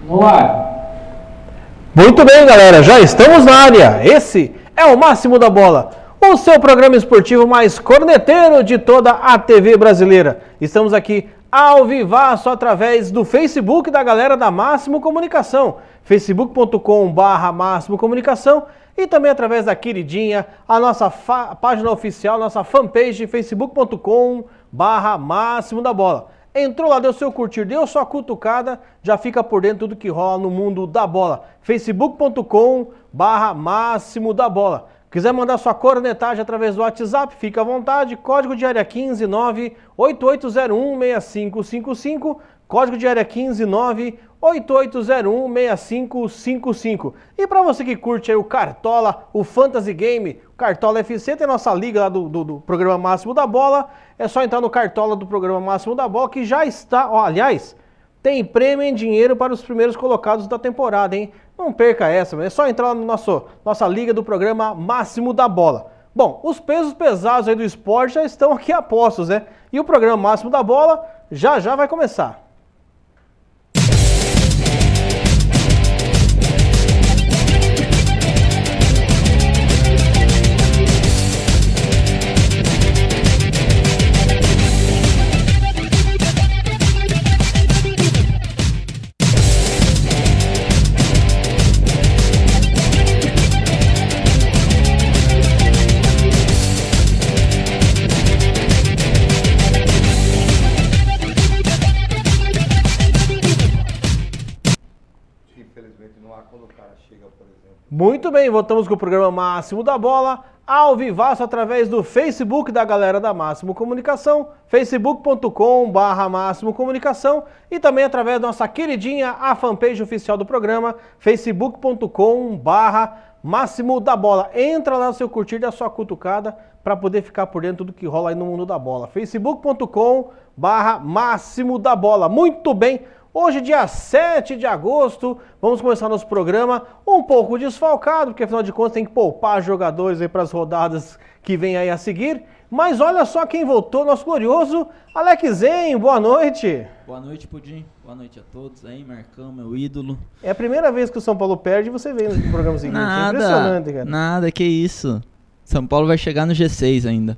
No ar. Muito bem, galera, já estamos na área. Esse é o Máximo da Bola, o seu programa esportivo mais corneteiro de toda a TV brasileira. Estamos aqui ao vivaço através do Facebook da galera da Máximo Comunicação, facebook.com/Máximo Comunicação, e também através da queridinha, a nossa página oficial, nossa fanpage, facebook.com/Máximo da Bola. Entrou lá, deu seu curtir, deu sua cutucada, já fica por dentro de tudo que rola no mundo da bola. facebook.com/Máximo da Bola. Quiser mandar sua cornetagem através do WhatsApp, fica à vontade. Código de área 15 988016555. Código de área 15 988016555. E para você que curte aí o Cartola, o Fantasy Game, o Cartola FC, tem nossa liga lá do programa Máximo da Bola. É só entrar no Cartola do programa Máximo da Bola, que já está, ó, aliás, tem prêmio em dinheiro para os primeiros colocados da temporada, hein? Não perca essa, é só entrar na nossa liga do programa Máximo da Bola. Bom, os pesos pesados aí do esporte já estão aqui a postos, né? E o programa Máximo da Bola já vai começar. Muito bem, voltamos com o programa Máximo da Bola, ao vivaço através do Facebook da galera da Máximo Comunicação, facebook.com/Máximo Comunicação, e também através da nossa queridinha, a fanpage oficial do programa, facebook.com/Máximo da Bola. Entra lá no seu curtir, dá sua cutucada para poder ficar por dentro do que rola aí no mundo da bola. facebook.com/Máximo da Bola. Muito bem. Hoje, dia 7 de agosto, vamos começar nosso programa um pouco desfalcado, porque afinal de contas tem que poupar jogadores aí para as rodadas que vem aí a seguir. Mas olha só quem voltou, nosso glorioso Alex Zen, boa noite. Boa noite, Pudim. Boa noite a todos aí, Marcão, meu ídolo. É a primeira vez que o São Paulo perde e você vem no programa seguinte. É impressionante, cara. Nada, que isso. São Paulo vai chegar no G6 ainda.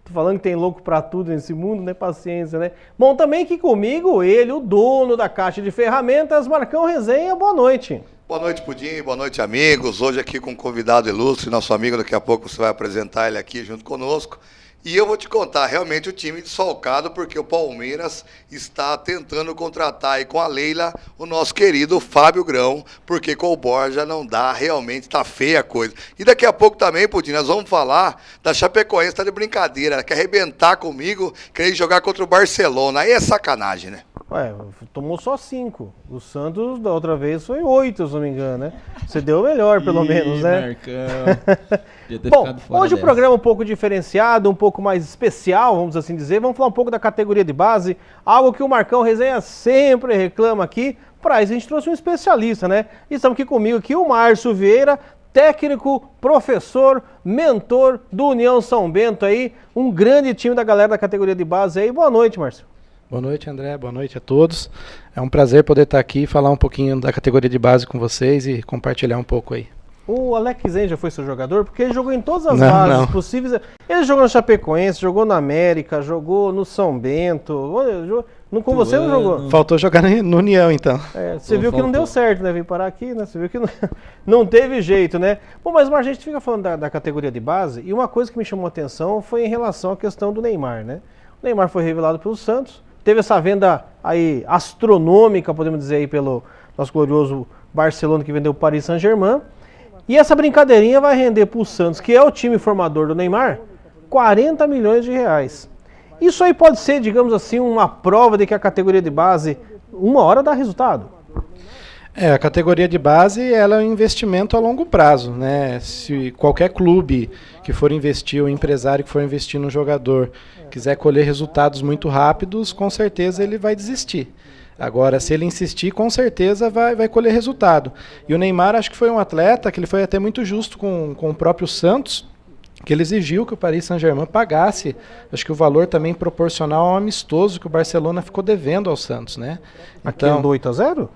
Tô falando que tem louco pra tudo nesse mundo, né? Paciência, né? Bom, também aqui comigo, ele, o dono da caixa de ferramentas, Marcão Resenha, boa noite. Boa noite, Pudim, boa noite, amigos. Hoje aqui com um convidado ilustre, nosso amigo, daqui a pouco você vai apresentar ele aqui junto conosco. E eu vou te contar, realmente o time desfalcado, porque o Palmeiras está tentando contratar aí com a Leila o nosso querido Fábio Grão, porque com o Borja não dá, realmente tá feia a coisa. E daqui a pouco também, Pudim, nós vamos falar da Chapecoense, tá de brincadeira, ela quer arrebentar comigo, querer jogar contra o Barcelona, aí é sacanagem, né? Ué, tomou só 5. O Santos da outra vez foi 8, se não me engano, né? Você deu melhor, pelo menos, né? Marcão. Bom, hoje o programa é um pouco diferenciado, um pouco mais especial, vamos assim dizer. Vamos falar um pouco da categoria de base, algo que o Marcão Resenha sempre reclama aqui. Para isso a gente trouxe um especialista, né? E estamos aqui comigo aqui o Márcio Vieira, técnico, professor, mentor do União São Bento aí, um grande time da galera da categoria de base aí. Boa noite, Márcio. Boa noite, André. Boa noite a todos. É um prazer poder estar aqui e falar um pouquinho da categoria de base com vocês e compartilhar um pouco aí. O Alex Zen já foi seu jogador? Porque ele jogou em todas as bases possíveis. Ele jogou no Chapecoense, jogou na América, jogou no São Bento. Com você não jogou? Faltou jogar no União, então. Você viu que não deu certo, né? Vim parar aqui, né? Você viu que não teve jeito, né? Bom, mas a gente fica falando da categoria de base, e uma coisa que me chamou a atenção foi em relação à questão do Neymar, né? O Neymar foi revelado pelo Santos, teve essa venda aí astronômica, podemos dizer aí, pelo nosso glorioso Barcelona, que vendeu o Paris Saint-Germain. E essa brincadeirinha vai render para o Santos, que é o time formador do Neymar, 40 milhões de reais. Isso aí pode ser, digamos assim, uma prova de que a categoria de base, uma hora dá resultado. A categoria de base ela é um investimento a longo prazo, né? Se qualquer clube que for investir, ou empresário que for investir no jogador, quiser colher resultados muito rápidos, com certeza ele vai desistir. Agora, se ele insistir, com certeza vai colher resultado. E o Neymar, acho que foi um atleta que ele foi até muito justo com o próprio Santos, que ele exigiu que o Paris Saint-Germain pagasse, acho que o valor também proporcional ao amistoso que o Barcelona ficou devendo ao Santos, né? Então, do 8-0?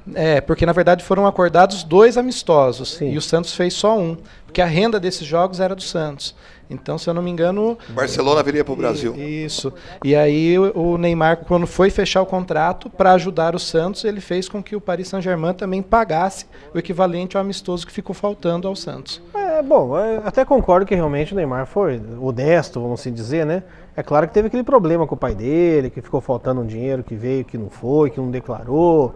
Porque na verdade foram acordados 2 amistosos, sim, e o Santos fez só um, porque a renda desses jogos era do Santos. Então, se eu não me engano... O Barcelona viria para o Brasil. Isso. E aí o Neymar, quando foi fechar o contrato, para ajudar o Santos, ele fez com que o Paris Saint-Germain também pagasse o equivalente ao amistoso que ficou faltando ao Santos. Até concordo que realmente o Neymar foi honesto, vamos assim dizer, né? É claro que teve aquele problema com o pai dele, que ficou faltando um dinheiro, que veio, que não foi, que não declarou.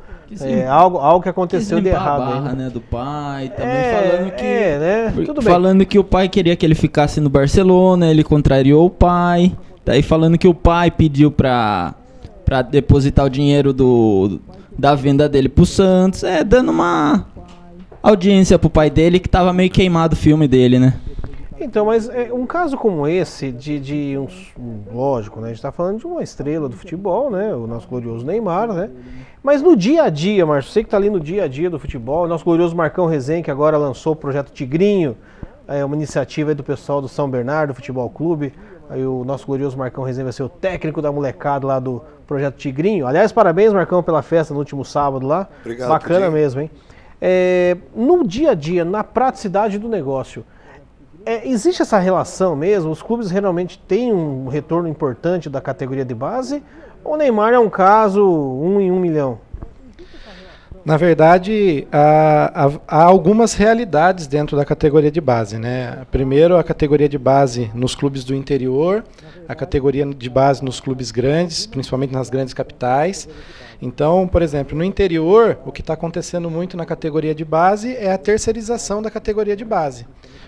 Algo que aconteceu de errado. A barra, né, do pai, também falando que... né? Tudo bem. Falando que o pai queria que ele ficasse no Barcelona, ele contrariou o pai. Daí falando que o pai pediu pra depositar o dinheiro da venda dele pro Santos. Dando uma audiência pro pai dele, que tava meio queimado o filme dele, né? Então, mas um caso como esse, lógico, né? A gente tá falando de uma estrela do futebol, né? O nosso glorioso Neymar, né? Mas no dia a dia, Márcio, você que tá ali no dia a dia do futebol, o nosso glorioso Marcão Rezen, que agora lançou o projeto Tigrinho, uma iniciativa aí do pessoal do São Bernardo Futebol Clube. Aí o nosso glorioso Marcão Rezen vai ser o técnico da molecada lá do projeto Tigrinho. Aliás, parabéns, Marcão, pela festa no último sábado lá. Obrigado. Bacana mesmo, hein? No dia a dia, na praticidade do negócio, existe essa relação mesmo? Os clubes realmente têm um retorno importante da categoria de base? Ou o Neymar é um caso 1 em 1 milhão? Na verdade, há algumas realidades dentro da categoria de base, né? Primeiro, a categoria de base nos clubes do interior, a categoria de base nos clubes grandes, principalmente nas grandes capitais. Então, por exemplo, no interior, o que está acontecendo muito na categoria de base é a terceirização da categoria de base.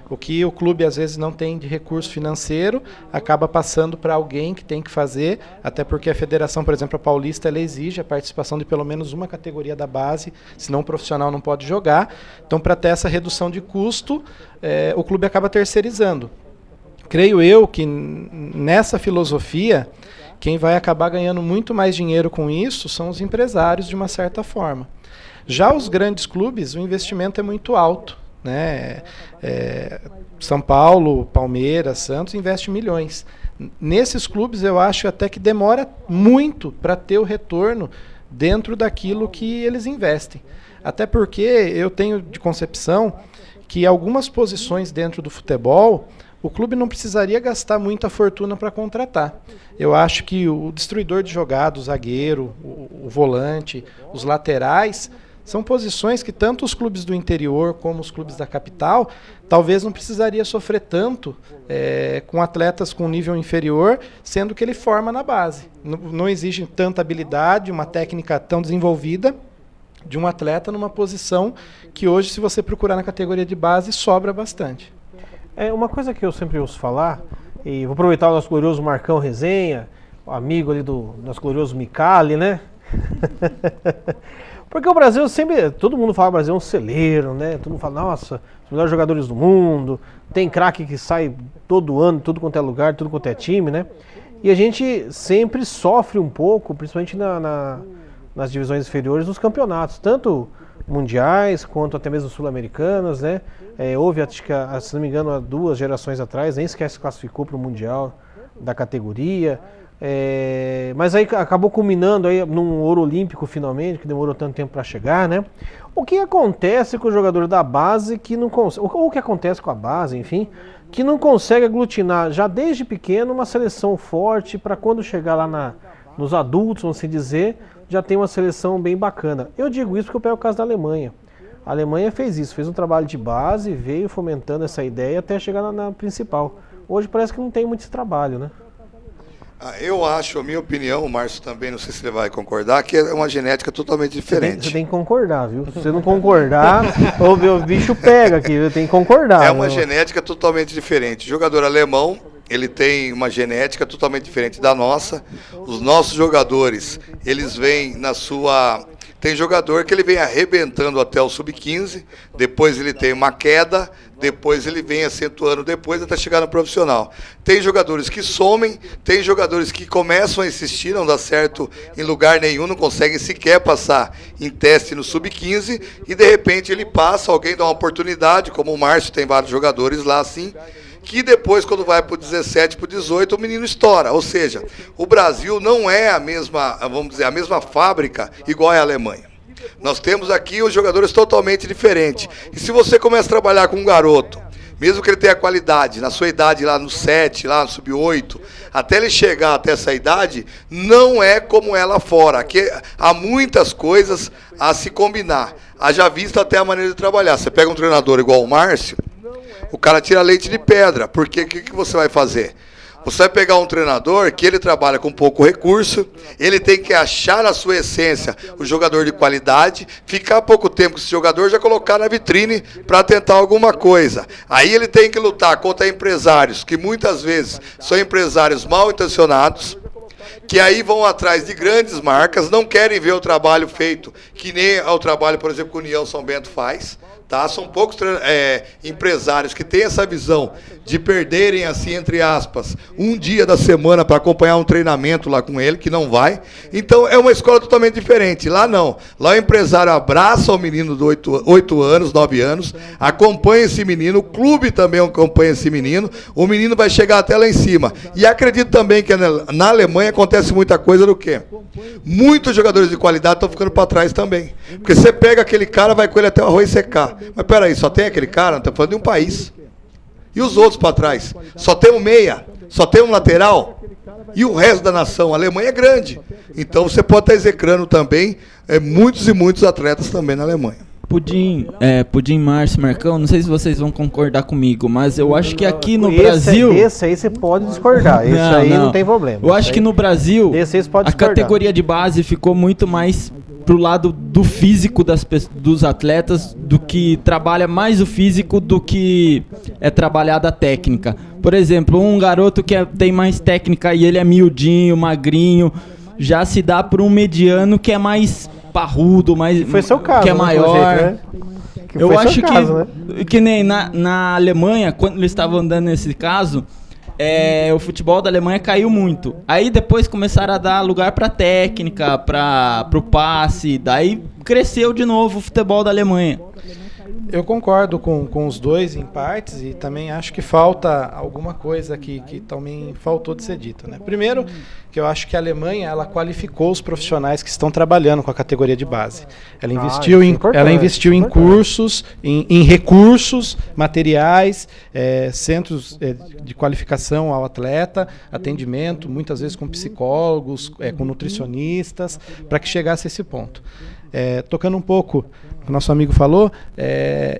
O que o clube às vezes não tem de recurso financeiro, acaba passando para alguém que tem que fazer, até porque a federação, por exemplo, a Paulista, ela exige a participação de pelo menos uma categoria da base, senão o profissional não pode jogar. Então, para ter essa redução de custo, o clube acaba terceirizando. Creio eu que nessa filosofia, quem vai acabar ganhando muito mais dinheiro com isso são os empresários, de uma certa forma. Já os grandes clubes, o investimento é muito alto, né? São Paulo, Palmeiras, Santos investem milhões. Nesses clubes eu acho até que demora muito para ter o retorno dentro daquilo que eles investem. Até porque eu tenho de concepção que algumas posições dentro do futebol o clube não precisaria gastar muita fortuna para contratar. Eu acho que o destruidor de jogada, o zagueiro, o volante, os laterais, são posições que tanto os clubes do interior como os clubes da capital talvez não precisaria sofrer tanto com atletas com nível inferior, sendo que ele forma na base. Não exige tanta habilidade, uma técnica tão desenvolvida de um atleta numa posição que hoje, se você procurar na categoria de base, sobra bastante. Uma coisa que eu sempre ouço falar, e vou aproveitar o nosso glorioso Marcão Resenha, o amigo ali do nosso glorioso Micali, né? Porque o Brasil sempre, todo mundo fala que o Brasil é um celeiro, né? Todo mundo fala, nossa, os melhores jogadores do mundo, tem craque que sai todo ano, tudo quanto é lugar, tudo quanto é time, né? E a gente sempre sofre um pouco, principalmente nas divisões inferiores dos campeonatos, tanto mundiais quanto até mesmo sul-americanos, né? Houve, acho que, se não me engano, há 2 gerações atrás, nem sequer se classificou para o Mundial da categoria. Mas aí acabou culminando aí num ouro olímpico finalmente, que demorou tanto tempo para chegar, né? O que acontece com o jogador da base que não consegue, ou o que acontece com a base, enfim, que não consegue aglutinar já desde pequeno uma seleção forte para quando chegar lá nos adultos, vamos assim dizer, já tem uma seleção bem bacana. Eu digo isso porque eu pego o caso da Alemanha. A Alemanha fez isso, fez um trabalho de base, veio fomentando essa ideia até chegar na principal. Hoje parece que não tem muito esse trabalho, né? Eu acho, a minha opinião, o Márcio também, não sei se ele vai concordar, que é uma genética totalmente diferente. Você tem que concordar, viu? Se você não concordar, o bicho pega aqui, tem que concordar. É uma genética totalmente diferente. O jogador alemão, ele tem uma genética totalmente diferente da nossa. Os nossos jogadores, eles vêm na sua... Tem jogador que ele vem arrebentando até o sub-15, depois ele tem uma queda, depois ele vem acentuando depois até chegar no profissional. Tem jogadores que somem, tem jogadores que começam a insistir, não dá certo em lugar nenhum, não conseguem sequer passar em teste no sub-15 e de repente ele passa, alguém dá uma oportunidade, como o Márcio tem vários jogadores lá assim, que depois, quando vai para o 17, para o 18, o menino estoura. Ou seja, o Brasil não é a mesma, vamos dizer, a mesma fábrica igual é a Alemanha. Nós temos aqui os jogadores totalmente diferentes. E se você começa a trabalhar com um garoto, mesmo que ele tenha qualidade, na sua idade lá no 7, lá no sub-8, até ele chegar até essa idade, não é como é lá fora. Aqui há muitas coisas a se combinar. Haja vista até a maneira de trabalhar. Você pega um treinador igual o Márcio, o cara tira leite de pedra, porque o que você vai fazer? Você vai pegar um treinador que ele trabalha com pouco recurso, ele tem que achar na sua essência o jogador de qualidade, ficar pouco tempo com esse jogador, já colocar na vitrine para tentar alguma coisa. Aí ele tem que lutar contra empresários, que muitas vezes são empresários mal intencionados, que aí vão atrás de grandes marcas, não querem ver o trabalho feito, que nem o trabalho, por exemplo, que o União São Bento faz. Tá? São poucos empresários que têm essa visão de perderem, assim, entre aspas, um dia da semana para acompanhar um treinamento lá com ele, que não vai. Então, é uma escola totalmente diferente. Lá não. Lá o empresário abraça o menino de 8 anos, 9 anos, acompanha esse menino, o clube também acompanha esse menino, o menino vai chegar até lá em cima. E acredito também que na Alemanha acontece muita coisa do quê? Muitos jogadores de qualidade estão ficando para trás também. Porque você pega aquele cara, vai com ele até o arroz secar. Mas peraí, só tem aquele cara? Não está falando de um país. E os outros para trás? Só tem um meia? Só tem um lateral? E o resto da nação? A Alemanha é grande. Então você pode estar execrando também muitos e muitos atletas também na Alemanha. Pudim, Márcio, Marcão, não sei se vocês vão concordar comigo, mas eu acho que aqui no Brasil... Esse aí você pode discordar, esse aí não tem problema. Eu acho que no Brasil, a categoria de base ficou muito mais pro lado do físico dos atletas, do que trabalha mais o físico do que é trabalhada a técnica. Por exemplo, um garoto que tem mais técnica e ele é miudinho, magrinho, já se dá para um mediano que é mais parrudo, mais, foi seu caso, que é maior. Jeito, né? Eu acho que nem na Alemanha, quando eles estavam andando nesse caso, o futebol da Alemanha caiu muito. Aí depois começaram a dar lugar para técnica, para o passe, daí cresceu de novo o futebol da Alemanha. Eu concordo com os dois em partes e também acho que falta alguma coisa que também faltou de ser dita, né? Primeiro, que eu acho que a Alemanha ela qualificou os profissionais que estão trabalhando com a categoria de base. Ela investiu em cursos, em recursos, materiais, centros de qualificação ao atleta, atendimento, muitas vezes com psicólogos, com nutricionistas, para que chegasse a esse ponto. Tocando um pouco o que o nosso amigo falou,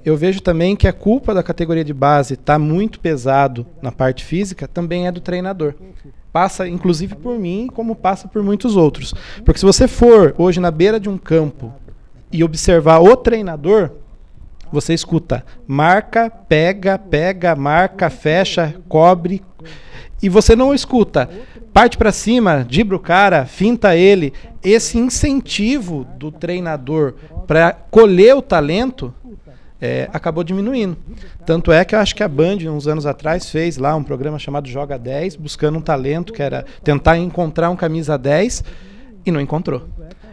eu vejo também que a culpa da categoria de base estar muito pesado na parte física também é do treinador. Passa inclusive por mim, como passa por muitos outros. Porque se você for hoje na beira de um campo e observar o treinador, você escuta marca, pega, marca, fecha, cobre, e você não escuta parte para cima, dribla o cara, finta ele. Esse incentivo do treinador para colher o talento acabou diminuindo. Tanto é que eu acho que a Band, uns anos atrás, fez lá um programa chamado Joga 10, buscando um talento que era tentar encontrar um camisa 10 e não encontrou.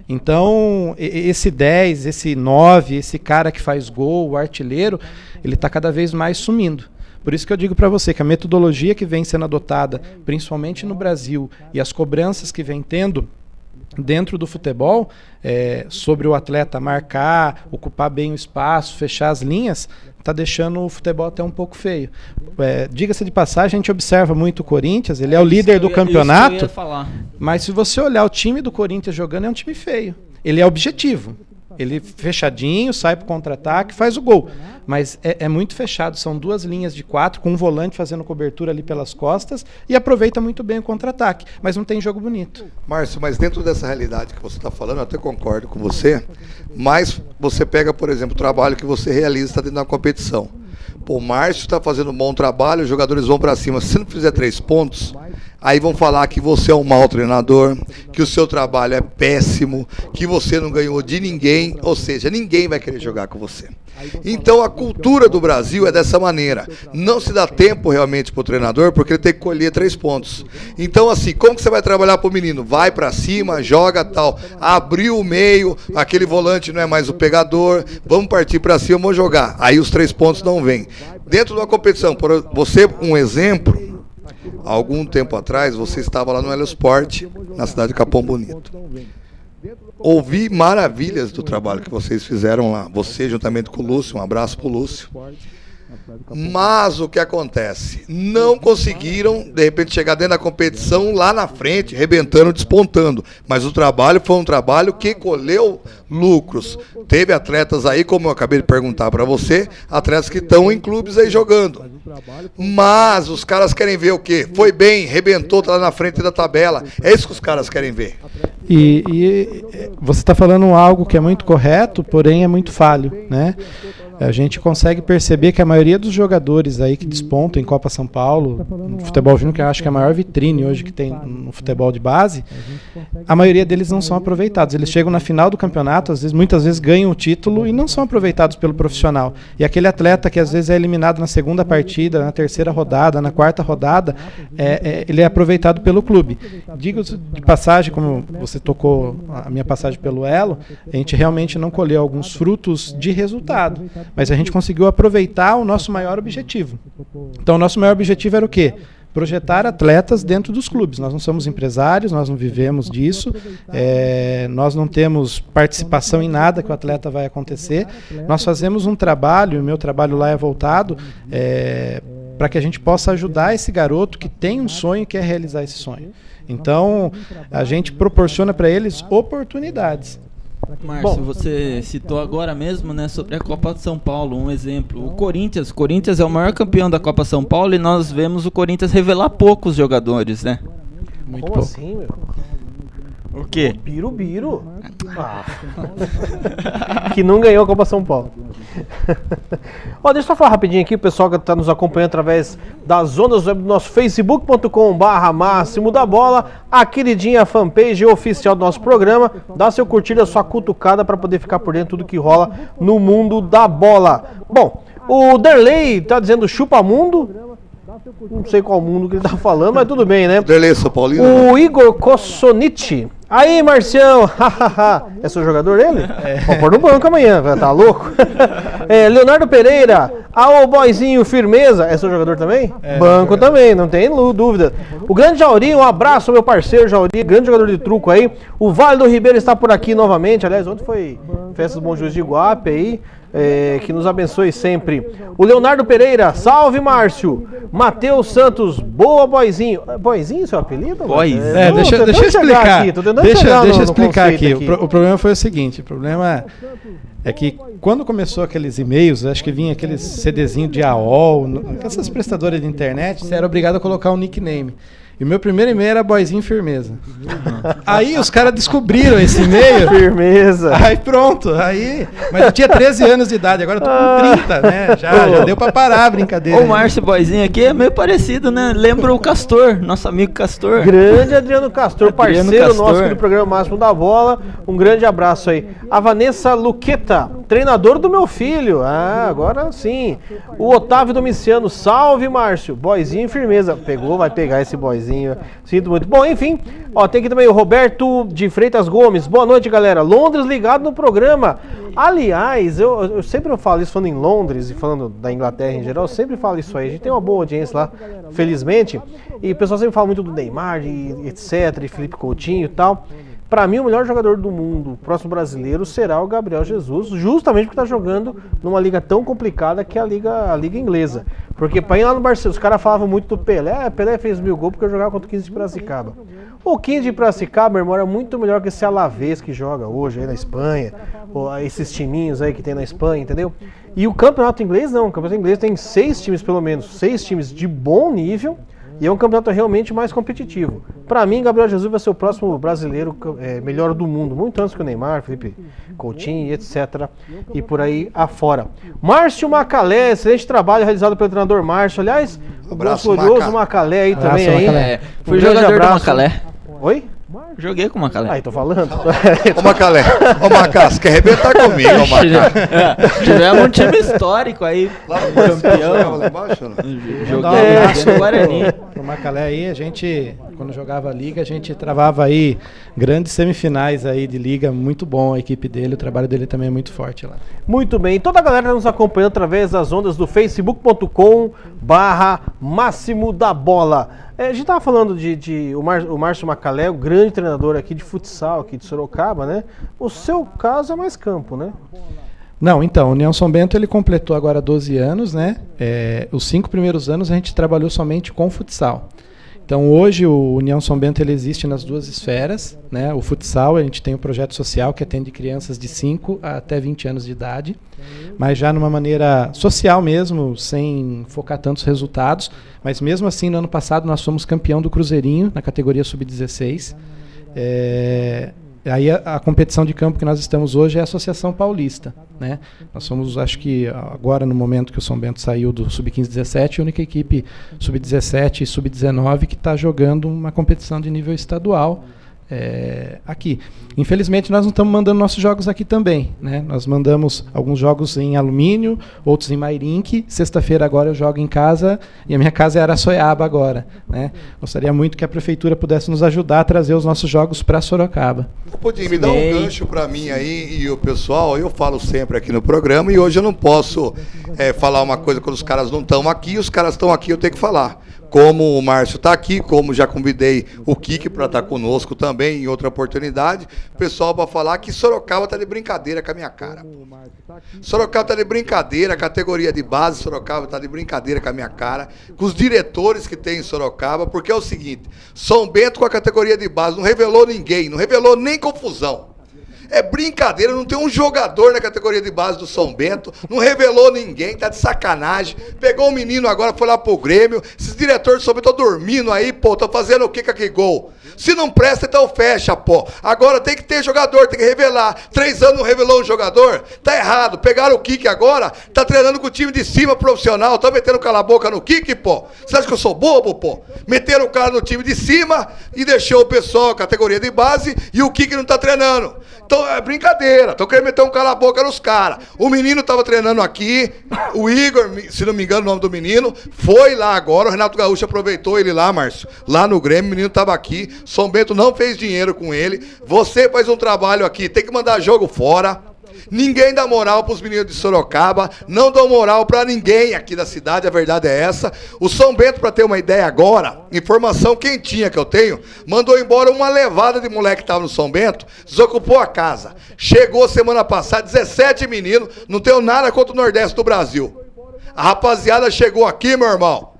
Então, esse 10, esse 9, esse cara que faz gol, o artilheiro, ele está cada vez mais sumindo. Por isso que eu digo para você que a metodologia que vem sendo adotada, principalmente no Brasil, e as cobranças que vem tendo dentro do futebol, sobre o atleta marcar, ocupar bem o espaço, fechar as linhas, está deixando o futebol até um pouco feio. Diga-se de passagem, a gente observa muito o Corinthians, ele é o líder do campeonato, mas se você olhar o time do Corinthians jogando, é um time feio. Ele é objetivo. Ele fechadinho, sai para o contra-ataque, faz o gol. Mas é muito fechado, são 2 linhas de 4, com um volante fazendo cobertura ali pelas costas e aproveita muito bem o contra-ataque. Mas não tem jogo bonito. Márcio, mas dentro dessa realidade que você está falando, eu até concordo com você, mas você pega, por exemplo, o trabalho que você realiza dentro da competição. Pô, o Márcio está fazendo um bom trabalho, os jogadores vão para cima. Se você não fizer 3 pontos, aí vão falar que você é um mau treinador, que o seu trabalho é péssimo, que você não ganhou de ninguém, ou seja, ninguém vai querer jogar com você. Então a cultura do Brasil é dessa maneira. Não se dá tempo realmente para o treinador, porque ele tem que colher 3 pontos. Então assim, como que você vai trabalhar para o menino? Vai para cima, joga tal, abriu o meio, aquele volante não é mais o pegador, vamos partir para cima, vamos jogar. Aí os 3 pontos não vêm. Dentro de uma competição, por você, um exemplo, há algum tempo atrás, você estava lá no Heliosport, na cidade de Capão Bonito. Ouvi maravilhas do trabalho que vocês fizeram lá. Você, juntamente com o Lúcio, um abraço para o Lúcio. Mas o que acontece? Não conseguiram, de repente, chegar dentro da competição lá na frente, rebentando, despontando. Mas o trabalho foi um trabalho que colheu lucros. Teve atletas aí, como eu acabei de perguntar para você, atletas que estão em clubes aí jogando. Mas os caras querem ver o quê? Foi bem, rebentou, tá lá na frente da tabela. É isso que os caras querem ver. E você está falando algo que é muito correto, porém é muito falho, né? A gente consegue perceber que a maioria dos jogadores aí que despontam em Copa São Paulo, no futebol júnior, que eu acho que é a maior vitrine hoje que tem no futebol de base, a maioria deles não são aproveitados. Eles chegam na final do campeonato, muitas vezes ganham o título e não são aproveitados pelo profissional. E aquele atleta que às vezes é eliminado na segunda partida, na terceira rodada, na quarta rodada, ele é aproveitado pelo clube. Digo de passagem, como você tocou a minha passagem pelo Elo, a gente realmente não colheu alguns frutos de resultado. Mas a gente conseguiu aproveitar o nosso maior objetivo. Então, o nosso maior objetivo era o quê? Projetar atletas dentro dos clubes. Nós não somos empresários, nós não vivemos disso, nós não temos participação em nada que o atleta vai acontecer. Nós fazemos um trabalho, o meu trabalho lá é voltado para que a gente possa ajudar esse garoto que tem um sonho e quer realizar esse sonho. Então, a gente proporciona para eles oportunidades. Márcio, você citou agora mesmo, né, sobre a Copa de São Paulo, um exemplo. O Corinthians é o maior campeão da Copa São Paulo e nós vemos o Corinthians revelar poucos jogadores, né? Muito Como pouco. Assim, meu? O quê? Birubiru. Que não ganhou a Copa São Paulo. Ó, deixa eu só falar rapidinho aqui, o pessoal que está nos acompanhando através das ondas web do nosso facebook.com/Máximo da Bola, a queridinha fanpage oficial do nosso programa. Dá seu curtida, sua cutucada para poder ficar por dentro de tudo que rola no mundo da bola. Bom, o Derlei tá dizendo chupa mundo. Não sei qual mundo que ele tá falando, mas tudo bem, né? Derlei, São Paulino. O Igor Kossonich. Aí, Marcião, é seu jogador ele? Vou pôr no banco amanhã, tá louco? Leonardo Pereira, o boyzinho Firmeza, é seu jogador também? Banco também, não tem dúvida. O grande Jauri, um abraço, meu parceiro Jauri, grande jogador de truco aí. O Vale do Ribeiro está por aqui novamente, aliás, ontem foi Festa do Bom Juiz de Iguape aí. Que nos abençoe sempre. O Leonardo Pereira, salve Márcio. Matheus Santos, boa boizinho. Boizinho seu apelido? Boizinho. Deixa eu explicar. Deixa eu explicar aqui. O problema foi o seguinte: o problema é que quando começou aqueles e-mails, acho que vinha aqueles CDzinho de AOL, essas prestadoras de internet, você era obrigado a colocar um nickname. E o meu primeiro e-mail era boyzinho Firmeza. Aí os caras descobriram esse e-mail. Firmeza. Aí pronto. Mas eu tinha 13 anos de idade, agora eu tô com 30, né? Já deu pra parar a brincadeira. O Márcio Boyzinho aqui é meio parecido, né? Lembra o Castor, nosso amigo Castor. Grande Adriano Castor, parceiro nosso aqui do programa Máximo da Bola. Um grande abraço aí. A Vanessa Luqueta, treinador do meu filho. Agora sim. O Otávio Domiciano, salve Márcio. Boyzinho Firmeza. Vai pegar esse boyzinho. Sinto muito. Bom, enfim, tem aqui também o Roberto de Freitas Gomes. Boa noite, galera. Londres ligado no programa. Aliás, eu sempre falo isso, falando em Londres e falando da Inglaterra em geral, eu sempre falo isso aí. A gente tem uma boa audiência lá, felizmente. E o pessoal sempre fala muito do Neymar, etc, e Felipe Coutinho e tal. Para mim, o melhor jogador do mundo, próximo brasileiro, será o Gabriel Jesus, justamente porque está jogando numa liga tão complicada que é a liga inglesa. Porque para ir lá no Barcelona, os caras falavam muito do Pelé. Pelé fez 1000 gols porque eu jogava contra o 15 de Piracicaba. O 15 de Piracicaba, meu irmão, era muito melhor que esse Alavés que joga hoje aí na Espanha, ou esses timinhos aí que tem na Espanha, entendeu? E o campeonato inglês não, o campeonato inglês tem 6 times pelo menos, 6 times de bom nível. E é um campeonato realmente mais competitivo. Para mim, Gabriel Jesus vai ser o próximo brasileiro melhor do mundo. Muito antes que o Neymar, Felipe Coutinho, etc. E por aí afora. Márcio Macalé, excelente trabalho realizado pelo treinador Márcio. Aliás, o glorioso Macalé aí também. Aí. Fui jogador do Macalé. Oi? Joguei com o Macalé. Aí, tô falando. Ô Macalé, Macá, você quer arrebentar comigo, Macá? Tivemos um time histórico aí. Lá no campeão. Lá embaixo, Joguei no Guarani. pro Macalé aí, a gente, quando jogava a Liga, a gente travava aí grandes semifinais aí de Liga, muito bom a equipe dele, o trabalho dele também é muito forte lá. Muito bem, e toda a galera nos acompanhando através das ondas do facebook.com/Máximo da Bola. A gente tava falando o Márcio Macalé, o grande treinador aqui de futsal, aqui de Sorocaba, né? O seu caso é mais campo, né? Não, então, o União São Bento ele completou agora 12 anos, né? Os 5 primeiros anos a gente trabalhou somente com futsal. Então hoje o União São Bento ele existe nas duas esferas, né? O futsal, a gente tem o projeto social que atende crianças de 5 até 20 anos de idade, mas já numa maneira social mesmo, sem focar tantos resultados, mas mesmo assim no ano passado nós fomos campeão do Cruzeirinho na categoria sub-16. Aí a competição de campo que nós estamos hoje é a Associação Paulista, né? Nós somos, acho que agora no momento que o São Bento saiu do Sub-15-17, a única equipe Sub-17 e Sub-19 que está jogando uma competição de nível estadual aqui. Infelizmente nós não estamos mandando nossos jogos aqui também, né? Nós mandamos alguns jogos em Alumínio, outros em Mairink. Sexta-feira agora eu jogo em casa e a minha casa é Araçoiaba agora, né? Gostaria muito que a prefeitura pudesse nos ajudar a trazer os nossos jogos para Sorocaba. Pudim, me dá um gancho para mim aí e o pessoal, eu falo sempre aqui no programa e hoje eu não posso falar uma coisa quando os caras não estão aqui, os caras estão aqui, eu tenho que falar. Como o Márcio está aqui, como já convidei o Kiki para estar conosco também em outra oportunidade, o pessoal vai falar que Sorocaba está de brincadeira com a minha cara. Sorocaba está de brincadeira, a categoria de base Sorocaba está de brincadeira com a minha cara, com os diretores que tem em Sorocaba, porque é o seguinte, São Bento com a categoria de base não revelou ninguém, não revelou nem confusão. É brincadeira, não tem um jogador na categoria de base do São Bento, não revelou ninguém, tá de sacanagem. Pegou um menino agora, foi lá pro Grêmio, esses diretores do São Bento estão dormindo aí, pô, estão fazendo o que com aquele gol? Se não presta, então fecha, pô. Agora tem que ter jogador, tem que revelar. 3 anos não revelou um jogador? Tá errado. Pegaram o Kiki agora, tá treinando com o time de cima profissional, tá metendo cala-boca no Kiki, pô. Você acha que eu sou bobo, pô? Meteram o cara no time de cima e deixou o pessoal, categoria de base, e o Kiki não tá treinando. Então é brincadeira, tô querendo meter um cala-boca nos caras. O menino tava treinando aqui, o Igor, se não me engano o nome do menino, foi lá agora, o Renato Gaúcho aproveitou ele lá, Márcio, lá no Grêmio, o menino tava aqui, São Bento não fez dinheiro com ele, você faz um trabalho aqui, tem que mandar jogo fora. Ninguém dá moral para os meninos de Sorocaba, não dão moral para ninguém aqui da cidade, a verdade é essa. O São Bento, para ter uma ideia agora, informação quentinha que eu tenho, mandou embora uma levada de moleque que estava no São Bento, desocupou a casa. Chegou semana passada, 17 meninos, não tenho nada contra o Nordeste do Brasil. A rapaziada chegou aqui, meu irmão,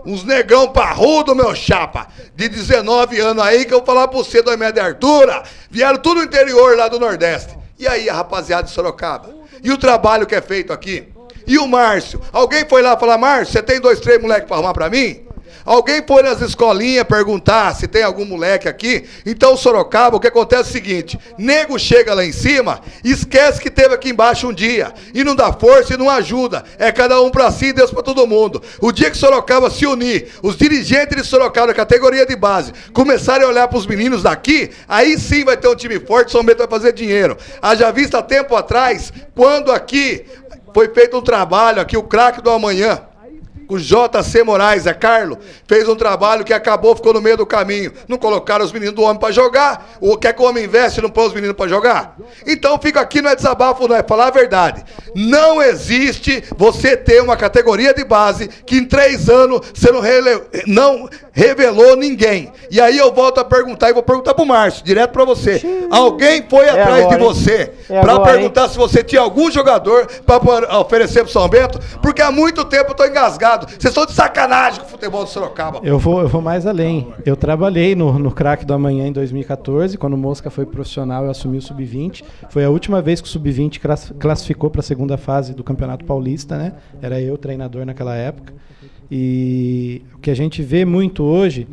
uns negão parrudo, meu chapa, de 19 anos aí, que eu vou falar para você, 2 metros de altura, vieram tudo do interior lá do Nordeste. E aí a rapaziada de Sorocaba? E o trabalho que é feito aqui? E o Márcio? Alguém foi lá falar, Márcio, você tem 2, 3 moleques para arrumar para mim? Alguém foi nas escolinhas perguntar se tem algum moleque aqui? Então Sorocaba, o que acontece é o seguinte, nego chega lá em cima, esquece que teve aqui embaixo um dia, e não dá força e não ajuda, é cada um para si e Deus para todo mundo. O dia que Sorocaba se unir, os dirigentes de Sorocaba da categoria de base, começarem a olhar para os meninos daqui, aí sim vai ter um time forte, São Bento vai fazer dinheiro. Haja vista tempo atrás, quando aqui foi feito um trabalho, aqui o craque do amanhã, o JC Moraes, Carlos, fez um trabalho que acabou, ficou no meio do caminho. Não colocaram os meninos do homem para jogar. Ou quer que o homem investe e não põe os meninos para jogar? Então fica aqui, não é desabafo, não é falar a verdade. Não existe você ter uma categoria de base que em 3 anos você não revelou ninguém. E aí eu volto a perguntar, e vou perguntar pro Márcio, direto para você. Alguém foi atrás agora, de você para perguntar se você tinha algum jogador para oferecer pro São Bento? Porque há muito tempo eu tô engasgado. Vocês estão de sacanagem com o futebol do Sorocaba. Eu vou mais além. Eu trabalhei no craque do amanhã em 2014, quando o Mosca foi profissional, eu assumi o Sub-20. Foi a última vez que o Sub-20 classificou para a segunda fase do Campeonato Paulista, né? Era eu treinador naquela época. E o que a gente vê muito hoje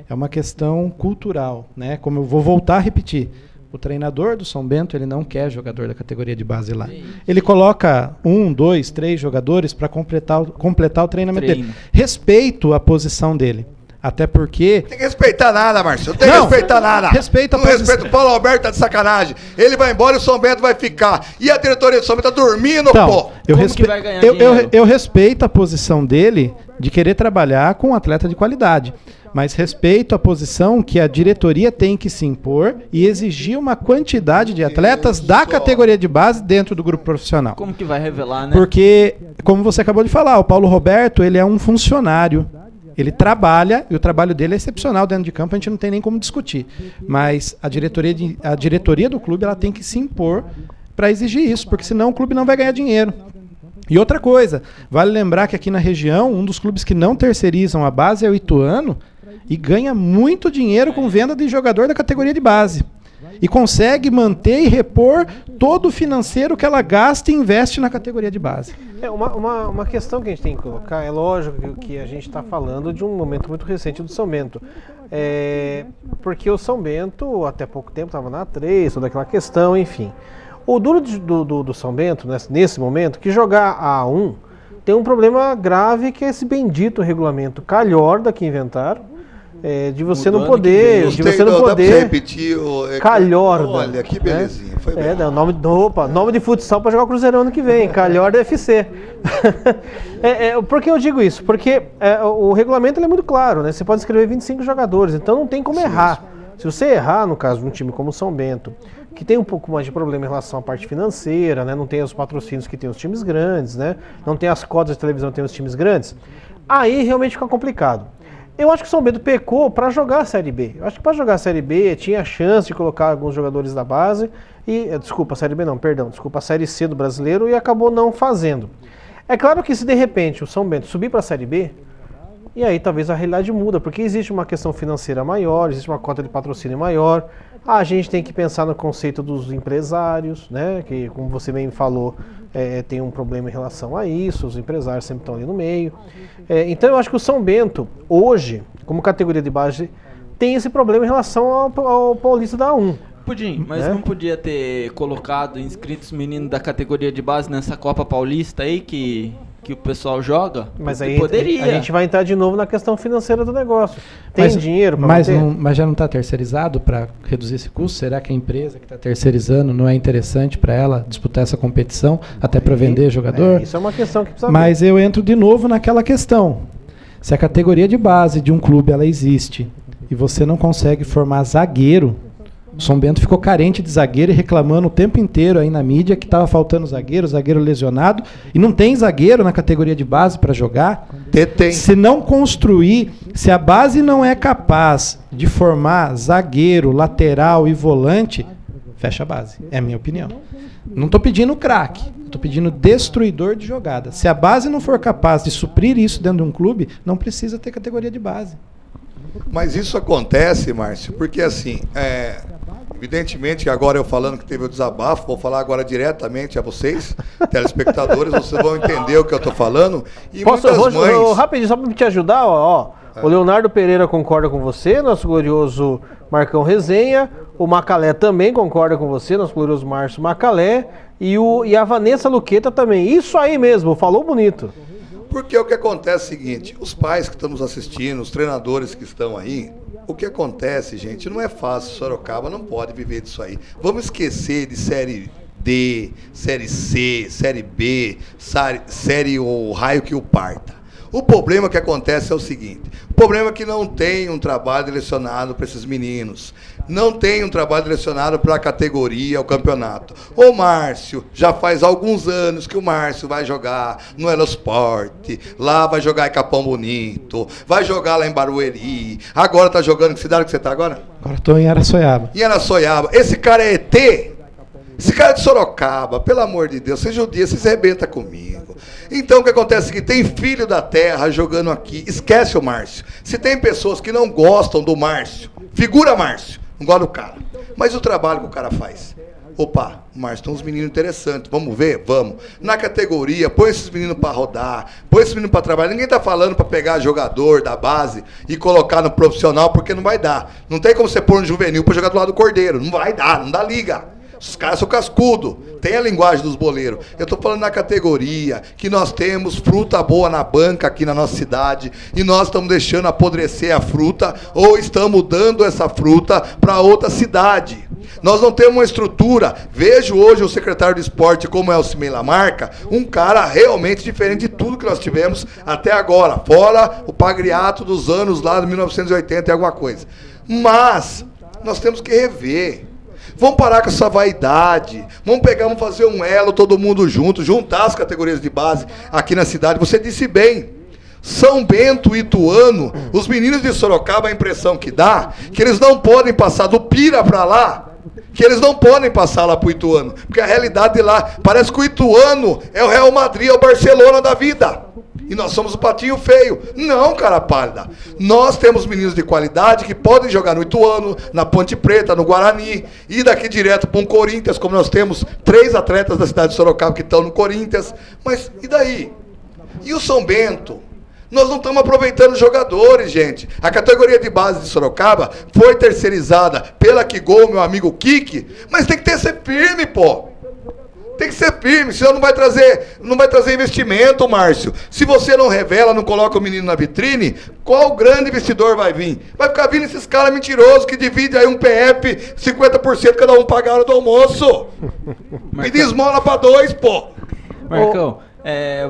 é uma questão cultural, né? Como eu vou voltar a repetir. O treinador do São Bento, ele não quer jogador da categoria de base lá. Ele coloca 1, 2, 3 jogadores para completar o treinamento dele. Respeito a posição dele. Até porque... Tem que respeitar nada, Márcio. Não tem que respeitar nada. Respeita a não respeita. O Paulo Alberto tá de sacanagem. Ele vai embora e o São Bento vai ficar. E a diretoria do São Bento tá dormindo, então, pô. Eu respeito a posição dele de querer trabalhar com um atleta de qualidade. Mas respeito a posição que a diretoria tem que se impor e exigir uma quantidade de atletas da categoria de base dentro do grupo profissional. Como que vai revelar, né? Porque, como você acabou de falar, o Paulo Roberto, ele é um funcionário. Ele trabalha, e o trabalho dele é excepcional dentro de campo, a gente não tem nem como discutir. Mas a diretoria do clube, ela tem que se impor para exigir isso, porque senão o clube não vai ganhar dinheiro. E outra coisa, vale lembrar que aqui na região, um dos clubes que não terceirizam a base é o Ituano, e ganha muito dinheiro com venda de jogador da categoria de base. E consegue manter e repor todo o financeiro que ela gasta e investe na categoria de base. Uma questão que a gente tem que colocar, é lógico que a gente está falando de um momento muito recente do São Bento. Porque o São Bento, até pouco tempo, estava na A3, toda aquela questão, enfim. O duro do São Bento, nesse momento, que jogar a A1 tem um problema grave, que é esse bendito regulamento calhorda que inventaram. De você não poder, repetir calhorda. Olha, que belezinha. Foi bem. Nome de futsal para jogar o Cruzeirão ano que vem, calhorda FC. Por que eu digo isso? Porque o regulamento é muito claro, né? Você pode escrever 25 jogadores, então não tem como errar. Se você errar, no caso de um time como o São Bento, que tem um pouco mais de problema em relação à parte financeira, né? Não tem os patrocínios que tem os times grandes, né? Não tem as cotas de televisão que tem os times grandes, aí realmente fica complicado. Eu acho que o São Bento pecou para jogar a Série B. Eu acho que para jogar a Série B tinha chance de colocar alguns jogadores da base a Série B não, perdão, a Série C do Brasileiro, e acabou não fazendo. É claro que se de repente o São Bento subir para a Série B, e aí talvez a realidade muda, porque existe uma questão financeira maior, existe uma cota de patrocínio maior, a gente tem que pensar no conceito dos empresários, né, que como você bem falou, tem um problema em relação a isso, os empresários sempre estão ali no meio. Então eu acho que o São Bento, hoje, como categoria de base, tem esse problema em relação ao Paulista da A1. Pudim, mas não podia ter colocado inscritos meninos da categoria de base nessa Copa Paulista aí que o pessoal joga? Mas aí poderia. A gente vai entrar de novo na questão financeira do negócio. Tem dinheiro para manter? Mas já não está terceirizado para reduzir esse custo? Será que a empresa que está terceirizando não é interessante para ela disputar essa competição, até para vender jogador? Isso é uma questão que precisa Mas eu entro de novo naquela questão. Se a categoria de base de um clube ela existe e você não consegue formar zagueiro, o São Bento ficou carente de zagueiro e reclamando o tempo inteiro aí na mídia que estava faltando zagueiro lesionado, e não tem zagueiro na categoria de base para jogar. Tem. Se não construir, se a base não é capaz de formar zagueiro, lateral e volante, fecha a base. É a minha opinião. Não estou pedindo craque, estou pedindo destruidor de jogada. Se a base não for capaz de suprir isso dentro de um clube, não precisa ter categoria de base. Mas isso acontece, Márcio, porque assim, evidentemente que agora eu falando que teve o desabafo, vou falar agora diretamente a vocês, telespectadores, vocês vão entender o que eu estou falando. E rapidinho, só para te ajudar, o Leonardo Pereira concorda com você, nosso glorioso Marcão Resenha, o Macalé também concorda com você, nosso glorioso Márcio Macalé, e a Vanessa Luqueta também. Isso aí mesmo, falou bonito. Porque o que acontece é o seguinte, os pais que estão nos assistindo, os treinadores que estão aí, o que acontece, gente, não é fácil, Sorocaba não pode viver disso aí. Vamos esquecer de Série D, Série C, Série B, Série o raio que o parta. O problema que acontece é o seguinte, o problema é que não tem um trabalho direcionado para esses meninos, não tem um trabalho direcionado para a categoria, o campeonato. O Márcio, já faz alguns anos que o Márcio vai jogar no Elosport, lá vai jogar em Capão Bonito, vai jogar lá em Barueri, agora está jogando, que cidade que você está agora? Agora estou em Araçoiaba. Em Araçoiaba. Esse cara é ET? Esse cara é de Sorocaba, pelo amor de Deus, você judia, você se arrebenta comigo. Então o que acontece é que tem filho da terra jogando aqui, esquece o Márcio. Se tem pessoas que não gostam do Márcio, figura Márcio, não gosta do cara, mas o trabalho que o cara faz. Opa, Márcio, tem uns meninos interessantes, vamos ver? Vamos. Na categoria, põe esses meninos para rodar, põe esses meninos para trabalhar. Ninguém tá falando para pegar jogador da base e colocar no profissional, porque não vai dar. Não tem como você pôr no juvenil para jogar do lado do Cordeiro, não vai dar, não dá liga. Os caras são cascudo, tem a linguagem dos boleiros. Eu estou falando na categoria, que nós temos fruta boa na banca aqui na nossa cidade, e nós estamos deixando apodrecer a fruta, ou estamos dando essa fruta para outra cidade. Nós não temos uma estrutura. Vejo hoje o secretário de esporte, como é o Cimei Lamarca, um cara realmente diferente de tudo que nós tivemos até agora, fora o Pagriato dos anos lá de 1980 e alguma coisa. Mas nós temos que rever. Vamos parar com essa vaidade. Vamos fazer um elo, todo mundo junto, juntar as categorias de base aqui na cidade. Você disse bem. São Bento e Ituano, os meninos de Sorocaba, a impressão que dá, que eles não podem passar do Pira para lá, que eles não podem passar lá para o Ituano, porque a realidade de lá, parece que o Ituano é o Real Madrid, é o Barcelona da vida, e nós somos o patinho feio. Não, cara pálida, nós temos meninos de qualidade que podem jogar no Ituano, na Ponte Preta, no Guarani, e daqui direto para um Corinthians, como nós temos 3 atletas da cidade de Sorocaba que estão no Corinthians, mas e daí? E o São Bento? Nós não estamos aproveitando os jogadores, gente. A categoria de base de Sorocaba foi terceirizada pela Kigol, meu amigo Kiki, mas tem que ser firme, pô. Tem que ser firme, senão não vai trazer investimento, Márcio. Se você não revela, não coloca o menino na vitrine, qual grande investidor vai vir? Vai ficar vindo esses caras mentirosos que dividem aí um PF, 50% cada um paga a hora do almoço. Me dê esmola pra 2, pô. Marcão,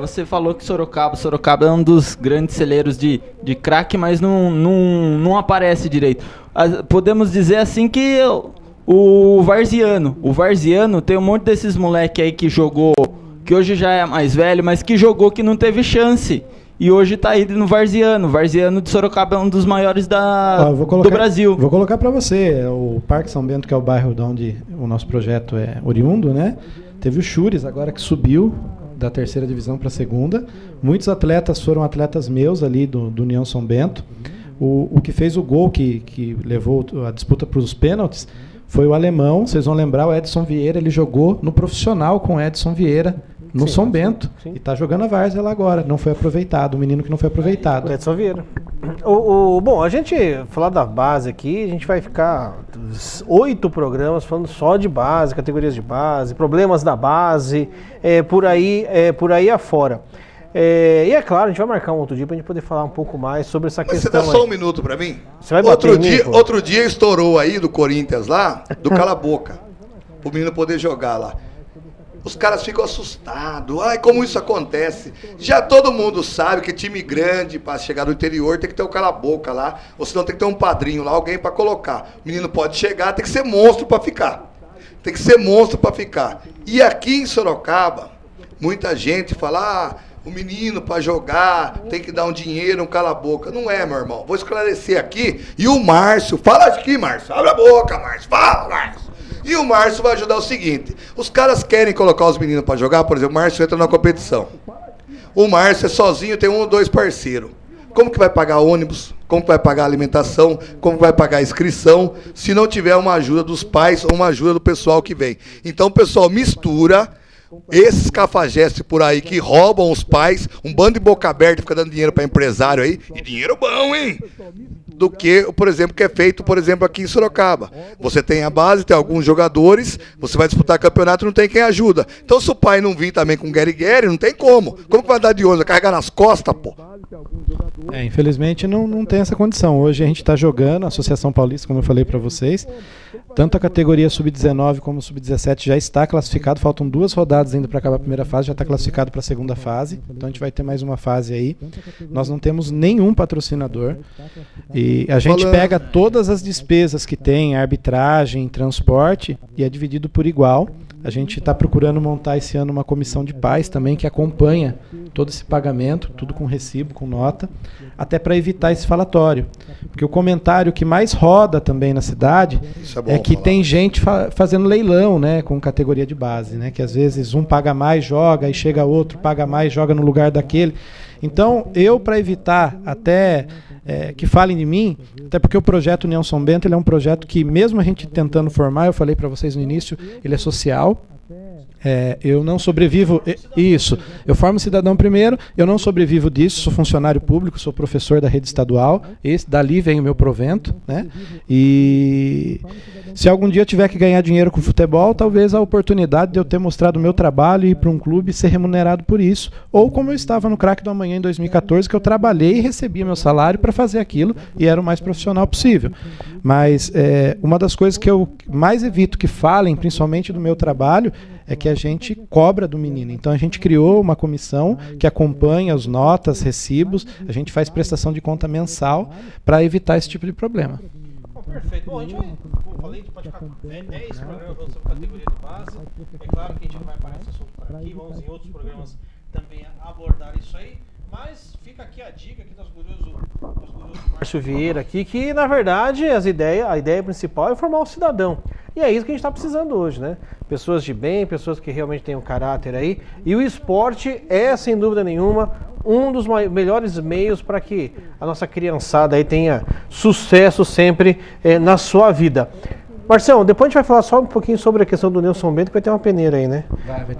você falou que Sorocaba é um dos grandes celeiros de craque, mas não aparece direito. Podemos dizer assim que o Varziano tem um monte desses moleque aí que jogou, que hoje já é mais velho, mas que jogou que não teve chance. E hoje tá aí no Varziano. O Varziano de Sorocaba é um dos maiores do Brasil. Vou colocar para você, o Parque São Bento, que é o bairro de onde o nosso projeto é oriundo, né? Teve o Chures agora que subiu da 3ª divisão para a 2ª. Muitos atletas foram atletas meus ali do União São Bento. O que fez o gol que levou a disputa para os pênaltis foi o alemão. Vocês vão lembrar, o Edson Vieira, ele jogou no profissional com o Edson Vieira no São Bento. Sim. E está jogando a várzea lá agora. Não foi aproveitado, o menino que não foi aproveitado. O Edson Vieira. Bom, a gente falar da base aqui, a gente vai ficar 8 programas falando só de base, categorias de base, problemas da base, por aí afora. E é claro, a gente vai marcar um outro dia pra gente poder falar um pouco mais sobre essa questão. Você dá só um minuto pra mim? Você vai bater em mim, pô? Outro dia estourou aí do Corinthians lá, do Cala a Boca, pro menino poder jogar lá. Os caras ficam assustados. Ai, como isso acontece? Já todo mundo sabe que time grande, para chegar no interior, tem que ter um cala-boca lá. Ou senão tem que ter um padrinho lá, alguém para colocar. O menino pode chegar, tem que ser monstro para ficar. Tem que ser monstro para ficar. E aqui em Sorocaba, muita gente fala, o menino para jogar tem que dar um dinheiro, um cala-boca. Não é, meu irmão. Vou esclarecer aqui. E o Márcio, fala aqui, Márcio. Abre a boca, Márcio. Fala, Márcio. E o Márcio vai ajudar o seguinte, os caras querem colocar os meninos para jogar, por exemplo, o Márcio entra na competição. O Márcio é sozinho, tem 1 ou 2 parceiros. Como que vai pagar ônibus? Como que vai pagar alimentação? Como que vai pagar inscrição? Se não tiver uma ajuda dos pais ou uma ajuda do pessoal que vem. Então o pessoal mistura esses cafajestes por aí que roubam os pais, um bando de boca aberta fica dando dinheiro para empresário aí, e dinheiro bom, hein? Do que, por exemplo, que é feito, por exemplo, aqui em Sorocaba. Você tem a base, tem alguns jogadores, você vai disputar campeonato e não tem quem ajuda. Então, se o pai não vir também com guerre-guerre, não tem como. Como que vai dar de ônibus? Vai carregar nas costas, pô? Infelizmente não tem essa condição. Hoje a gente está jogando, a Associação Paulista, como eu falei para vocês, tanto a categoria Sub-19 como Sub-17 já está classificado, faltam 2 rodadas ainda para acabar a primeira fase, já está classificado para a segunda fase, então a gente vai ter mais uma fase aí. Nós não temos nenhum patrocinador e a gente pega todas as despesas que tem, arbitragem, transporte, e é dividido por igual. A gente está procurando montar esse ano uma comissão de pais também que acompanha todo esse pagamento, tudo com recibo, com nota, até para evitar esse falatório. Porque o comentário que mais roda também na cidade é que tem gente fazendo leilão, né, com categoria de base, né, que às vezes um paga mais, joga, e chega outro, paga mais, joga no lugar daquele. Então, para evitar até que falem de mim, até porque o projeto União São Bento ele é um projeto que, mesmo a gente tentando formar, eu falei para vocês no início, ele é social. Eu não sobrevivo... Isso, eu formo cidadão primeiro, eu não sobrevivo disso, sou funcionário público, sou professor da rede estadual, dali vem o meu provento, né? E se algum dia eu tiver que ganhar dinheiro com futebol, talvez a oportunidade de eu ter mostrado o meu trabalho e ir para um clube e ser remunerado por isso, ou como eu estava no Craque do Amanhã em 2014, que eu trabalhei e recebia meu salário para fazer aquilo e era o mais profissional possível. Mas uma das coisas que eu mais evito que falem, principalmente do meu trabalho, é que a gente cobra do menino. Então a gente criou uma comissão que acompanha as notas, recibos, a gente faz prestação de conta mensal para evitar esse tipo de problema. Perfeito. Bom, a gente vai, como eu falei, a gente pode ficar 10 programas falando sobre categoria de base. É claro que a gente não vai parar esse assunto por aqui, vamos em outros programas também abordar isso aí. Mas fica aqui a dica aqui do glorioso Márcio Vieira aqui, que na verdade a ideia principal é formar um cidadão. E é isso que a gente está precisando hoje, né? Pessoas de bem, pessoas que realmente têm um caráter aí. E o esporte é, sem dúvida nenhuma, um dos melhores meios para que a nossa criançada aí tenha sucesso sempre na sua vida. Marcelo, depois a gente vai falar só um pouquinho sobre a questão do Nilson Bento, que vai ter uma peneira aí, né?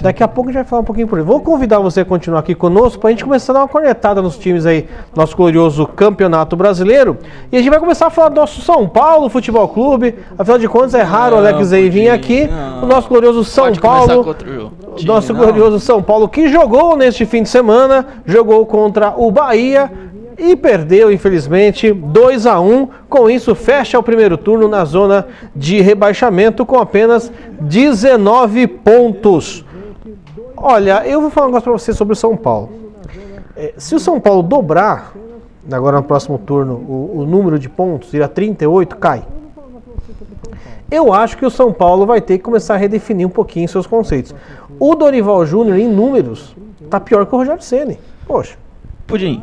Daqui a pouco a gente vai falar um pouquinho por ele. Vou convidar você a continuar aqui conosco para a gente começar a dar uma cornetada nos times aí, nosso glorioso Campeonato Brasileiro. E a gente vai começar a falar do nosso São Paulo Futebol Clube. Afinal de contas, é raro o Alex aí vir aqui. O nosso glorioso São Paulo. O nosso glorioso São Paulo, que jogou neste fim de semana, jogou contra o Bahia e perdeu, infelizmente, 2-1. Com isso, fecha o primeiro turno na zona de rebaixamento com apenas 19 pontos. Olha, eu vou falar um negócio para você sobre o São Paulo. Se o São Paulo dobrar, agora no próximo turno, o número de pontos, ir a 38, cai. Eu acho que o São Paulo vai ter que começar a redefinir um pouquinho seus conceitos. O Dorival Júnior, em números, tá pior que o Rogério Ceni. Poxa. Pudim,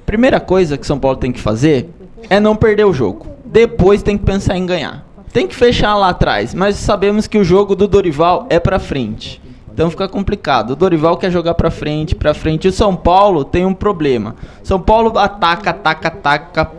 primeira coisa que São Paulo tem que fazer é não perder o jogo. Depois tem que pensar em ganhar. Tem que fechar lá atrás, mas sabemos que o jogo do Dorival é pra frente. Então fica complicado. O Dorival quer jogar pra frente. E o São Paulo tem um problema. São Paulo ataca,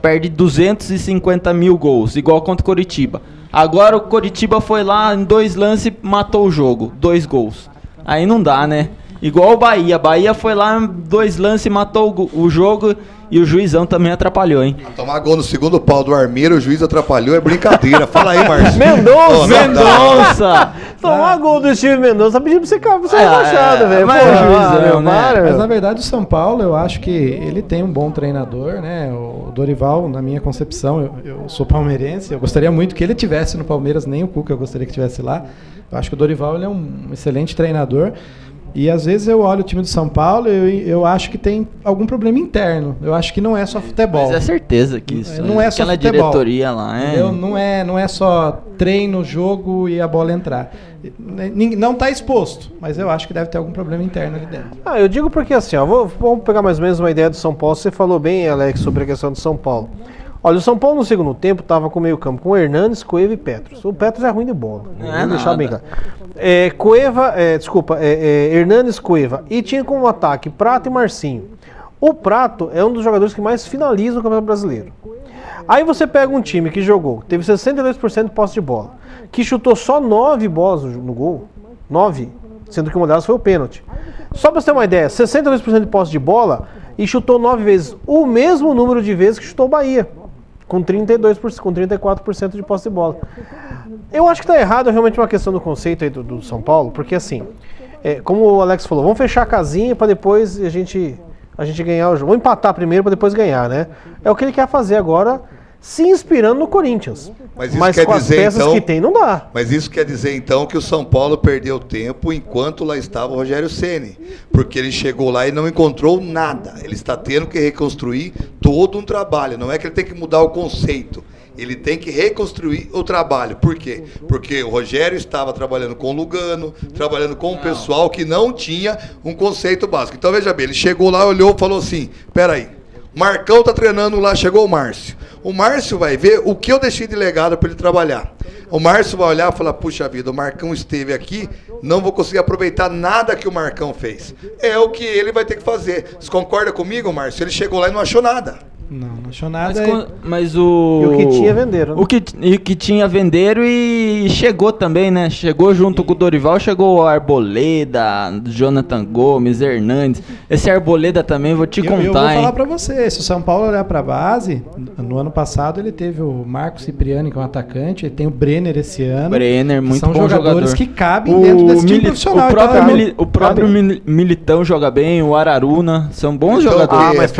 perde 250 mil gols, igual contra o Coritiba. Agora o Coritiba foi lá em 2 lances, matou o jogo, 2 gols. Aí não dá, né? Igual o Bahia. Bahia foi lá em 2 lances, matou o jogo e o juizão também atrapalhou, hein? Tomar gol no segundo pau do Armeiro, o juiz atrapalhou, é brincadeira. Fala aí, Márcio. Mendonça! Tomar gol do Steve Mendonça, pedindo pra você ser rebaixado, velho. Mas é juizão, né? Mas na verdade o São Paulo, eu acho que ele tem um bom treinador, né? O Dorival, na minha concepção, eu sou palmeirense, eu gostaria muito que ele tivesse no Palmeiras, nem o Cuca eu gostaria que tivesse lá. Eu acho que o Dorival ele é um excelente treinador. E às vezes eu olho o time do São Paulo e eu acho que tem algum problema interno. Eu acho que não é só futebol. Mas é certeza que isso. Não é só aquela futebol. Diretoria lá, Não é só treino, jogo e a bola entrar. Não está exposto, mas eu acho que deve ter algum problema interno ali dentro. Eu digo porque assim, vamos pegar mais ou menos uma ideia do São Paulo. Você falou bem, Alex, sobre a questão do São Paulo. Olha, o São Paulo no segundo tempo estava com o meio campo com Hernanes, Cueva e Petros. O Petros é ruim de bola. Vou deixar bem claro. Hernanes, Cueva. E tinha como ataque Prato e Marcinho. O Prato é um dos jogadores que mais finaliza no Campeonato Brasileiro. Aí você pega um time que jogou, teve 62% de posse de bola, que chutou só 9 bolas no gol. 9, sendo que uma delas foi o pênalti. Só para você ter uma ideia, 62% de posse de bola e chutou 9 vezes o mesmo número de vezes que chutou o Bahia. Com 32%, com 34% de posse de bola. Eu acho que está errado, é realmente uma questão do conceito aí do São Paulo, porque assim, como o Alex falou, vamos fechar a casinha para depois a gente ganhar o jogo. Vamos empatar primeiro para depois ganhar, né? É o que ele quer fazer agora, se inspirando no Corinthians. Mas quer com as dizer, peças então, que tem, não dá. Mas isso quer dizer, então, que o São Paulo perdeu tempo enquanto lá estava o Rogério Ceni. Porque ele chegou lá e não encontrou nada. Ele está tendo que reconstruir todo um trabalho. Não é que ele tem que mudar o conceito. Ele tem que reconstruir o trabalho. Por quê? Porque o Rogério estava trabalhando com o Lugano, trabalhando com um pessoal que não tinha um conceito básico. Então, veja bem, ele chegou lá, olhou e falou assim, peraí, Marcão tá treinando lá, chegou o Márcio. O Márcio vai ver o que eu deixei de legado para ele trabalhar. O Márcio vai olhar e falar, puxa vida, o Marcão esteve aqui, não vou conseguir aproveitar nada que o Marcão fez. É o que ele vai ter que fazer. Você concorda comigo, Márcio? Ele chegou lá e não achou nada. Não achou nada. Mas E o que tinha venderam. Né? O que tinha venderam e chegou também, né? Chegou junto com o Dorival, chegou o Arboleda, Jonathan Gomes, Hernandes. Esse Arboleda também, vou te contar, eu vou falar pra você, se o São Paulo olhar pra base, no ano passado ele teve o Marcos Cipriani, que é um atacante, ele tem o Brenner esse ano. Brenner, muito bom jogador. São jogadores que cabem dentro desse time profissional. O próprio Militão joga bem, o Araruna, são bons jogadores. Mas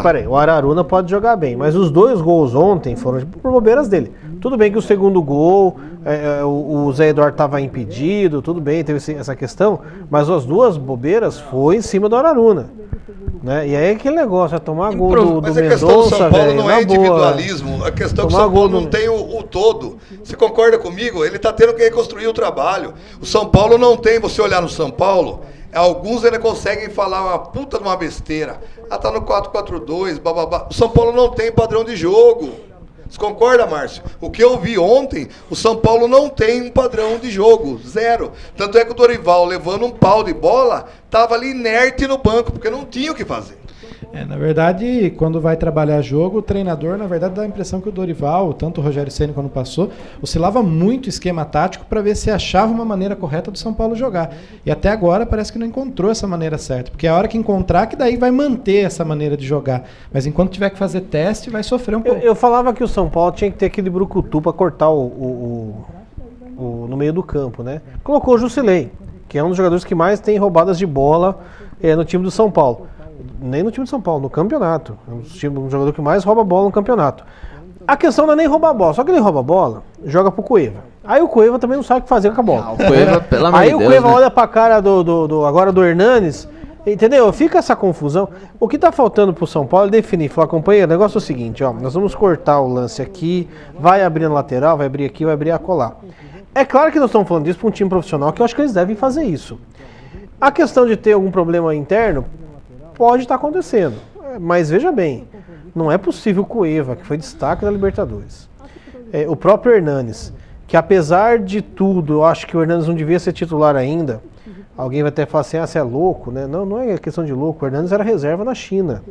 peraí, o Araruna Donnarumma pode jogar bem, mas os 2 gols ontem foram por bobeiras dele. Tudo bem que o segundo gol, o Zé Eduardo estava impedido, tudo bem, teve essa questão, mas as 2 bobeiras foi em cima do Donnarumma. Né? E aí aquele negócio, é tomar gol do Mas a questão do Mendonça, São Paulo velho, não é individualismo, a questão é que o São Paulo não tem o todo. Você concorda comigo? Ele está tendo que reconstruir o trabalho. O São Paulo não tem, você olhar no São Paulo, alguns ainda conseguem falar uma puta de uma besteira. Tá no 4-4-2, bababá. O São Paulo não tem padrão de jogo. Você concorda, Márcio? O que eu vi ontem, o São Paulo não tem um padrão de jogo, 0. Tanto é que o Dorival, levando um pau de bola, estava ali inerte no banco, porque não tinha o que fazer. Na verdade, quando vai trabalhar jogo, o treinador, na verdade, dá a impressão que o Dorival, tanto o Rogério Ceni quando passou, oscilava muito o esquema tático para ver se achava uma maneira correta do São Paulo jogar. E até agora parece que não encontrou essa maneira certa, porque é a hora que encontrar que daí vai manter essa maneira de jogar. Mas enquanto tiver que fazer teste, vai sofrer um pouco. Eu falava que o São Paulo tinha que ter aquele brucutu para cortar no meio do campo, né? Colocou o Jusilei, que é um dos jogadores que mais tem roubadas de bola no time do São Paulo. Nem no time de São Paulo, no campeonato. É um jogador que mais rouba bola no campeonato. A questão não é nem roubar a bola, só que ele rouba a bola, joga pro Cueva. Aí o Cueva também não sabe o que fazer com a bola. O Cueva, pelo amor de Deus, aí o Cueva né? olha pra cara agora do Hernanes, entendeu? Fica essa confusão. O que tá faltando pro São Paulo é definir, falar, companheiro, o negócio é o seguinte, ó, nós vamos cortar o lance aqui, vai abrir na lateral, vai abrir aqui, vai abrir acolá. É claro que nós estamos falando disso para um time profissional, que eu acho que eles devem fazer isso. A questão de ter algum problema interno pode estar acontecendo, mas veja bem, não é possível o Cueva, que foi destaque da Libertadores, o próprio Hernanes, que apesar de tudo, eu acho que o Hernanes não devia ser titular ainda. Alguém vai até falar assim, você é louco, né? Não é questão de louco, o Hernanes era reserva na China,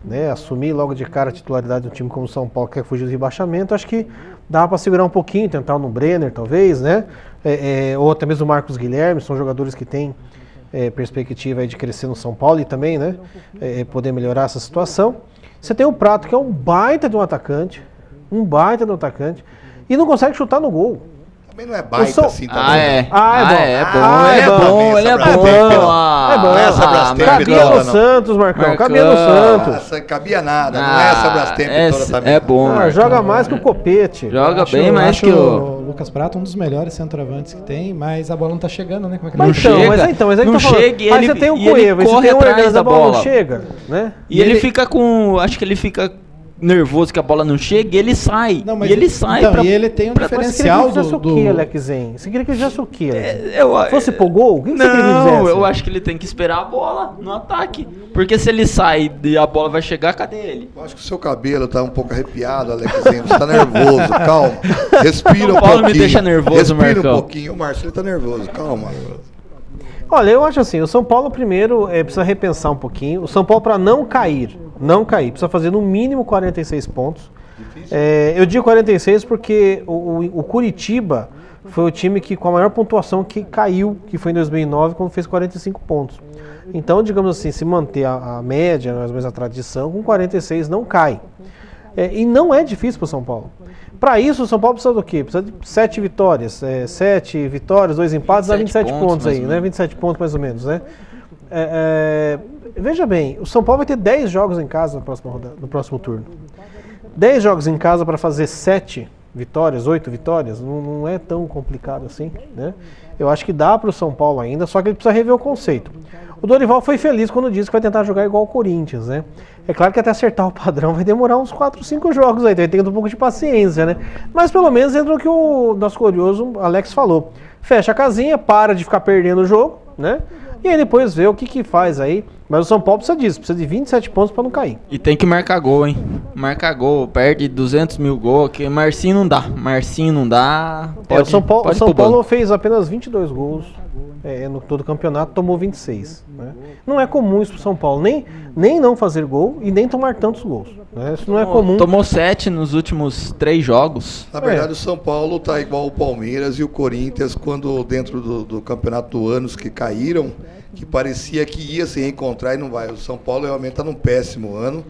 né? Assumir logo de cara a titularidade do time como o São Paulo, que quer fugir do rebaixamento, acho que dá para segurar um pouquinho, tentar no Brenner talvez, né? Ou até mesmo o Marcos Guilherme, são jogadores que têm perspectiva aí de crescer no São Paulo e também, né, poder melhorar essa situação. Você tem o Prato, que é um baita de um atacante, e não consegue chutar no gol. Também não é baita assim também. Ele é bom. Não é essa Brastemp cabia toda, no não. Santos, Marcão, cabia no Santos. Cabia nada, não é essa Brastemp toda também. É bom, joga mais que o Copete. Joga bem mais que o Lucas Prato um dos melhores centroavantes que tem, mas a bola não tá chegando, né? Como é que Não não chega. Mas aí não tá falando. chega, Aí você tem o Cueva, você tem o Hernanes, a bola não chega, né? E ele fica com... Acho que ele fica nervoso que a bola não chega e ele sai. Não, mas e ele sai então, pra... E ele tem um diferencial do... Você queria que ele fizesse o quê, Alex? Fosse pro gol? O que você queria que ele Não, fizesse? eu acho que ele tem que esperar a bola no ataque. Porque se ele sai e a bola vai chegar, cadê ele? Eu acho que o seu cabelo tá um pouco arrepiado, Alexinho. Você tá nervoso, calma. Respira um Paulo pouquinho. me deixa nervoso, Respira Marcão. um pouquinho. O Márcio, ele tá nervoso, calma. Olha, eu acho assim, o São Paulo primeiro precisa repensar um pouquinho. O São Paulo, para não cair, precisa fazer no mínimo 46 pontos. Eu digo 46 porque o Curitiba foi o time que com a maior pontuação que caiu, que foi em 2009, quando fez 45 pontos. Então, digamos assim, se manter a média, mais ou menos a tradição, com 46 não cai. E não é difícil para o São Paulo. Para isso, o São Paulo precisa do quê? Precisa de 7 vitórias. 7 vitórias, 2 empates, dá 27 pontos aí, né? 27 pontos mais ou menos, né? Veja bem, o São Paulo vai ter 10 jogos em casa no próximo turno. 10 jogos em casa para fazer 7 vitórias, 8 vitórias, não é tão complicado assim, né? Eu acho que dá para o São Paulo ainda, só que ele precisa rever o conceito. O Dorival foi feliz quando disse que vai tentar jogar igual o Corinthians, né? É claro que até acertar o padrão vai demorar uns 4, 5 jogos aí, então ele tem um pouco de paciência, né? Mas pelo menos entra o que o nosso curioso Alex falou. Fecha a casinha, para de ficar perdendo o jogo, né? E aí depois vê o que faz aí. Mas o São Paulo precisa disso, precisa de 27 pontos para não cair. E tem que marcar gol, hein? Marcar gol, perde 200 mil gols, que Marcinho não dá. O São Paulo fez apenas 22 gols no todo o campeonato, tomou 26. Né? Não é comum isso pro São Paulo, nem não fazer gol e nem tomar tantos gols. Né? Isso não é comum. Tomou 7 nos últimos 3 jogos. Na verdade, o São Paulo tá igual o Palmeiras e o Corinthians, quando dentro do campeonato do anos que caíram, que parecia que ia se reencontrar e não vai. O São Paulo realmente está num péssimo ano.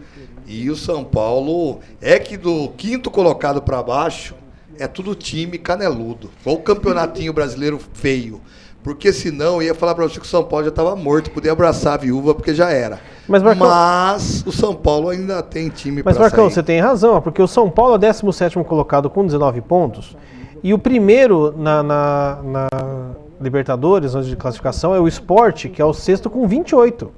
E o São Paulo é que do 5º colocado para baixo é tudo time caneludo. Ou o campeonatinho brasileiro feio. Porque senão eu ia falar para você que o São Paulo já estava morto, podia abraçar a viúva, porque já era. Mas, Marcão, o São Paulo ainda tem time para Mas, sair. Marcão, você tem razão, porque o São Paulo é 17º colocado com 19 pontos, e o primeiro na Libertadores, antes de classificação, é o Sport, que é o 6º com 28.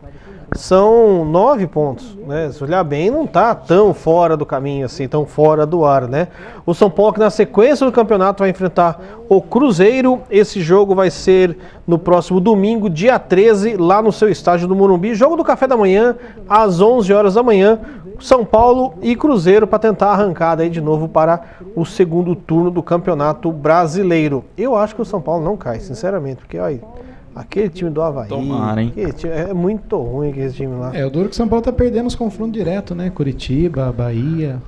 São 9 pontos, né? Se olhar bem, não está tão fora do caminho assim, tão fora do ar, né? O São Paulo, que na sequência do campeonato vai enfrentar o Cruzeiro. Esse jogo vai ser no próximo domingo, dia 13, lá no seu estádio do Morumbi. Jogo do café da manhã, às 11 horas da manhã. São Paulo e Cruzeiro para tentar a arrancada aí de novo para o segundo turno do Campeonato Brasileiro. Eu acho que o São Paulo não cai, sinceramente, porque olha, aquele time do Avaí, Tomara, hein? é muito ruim aquele time lá. O duro que o São Paulo tá perdendo os confrontos direto, né? Curitiba, Bahia,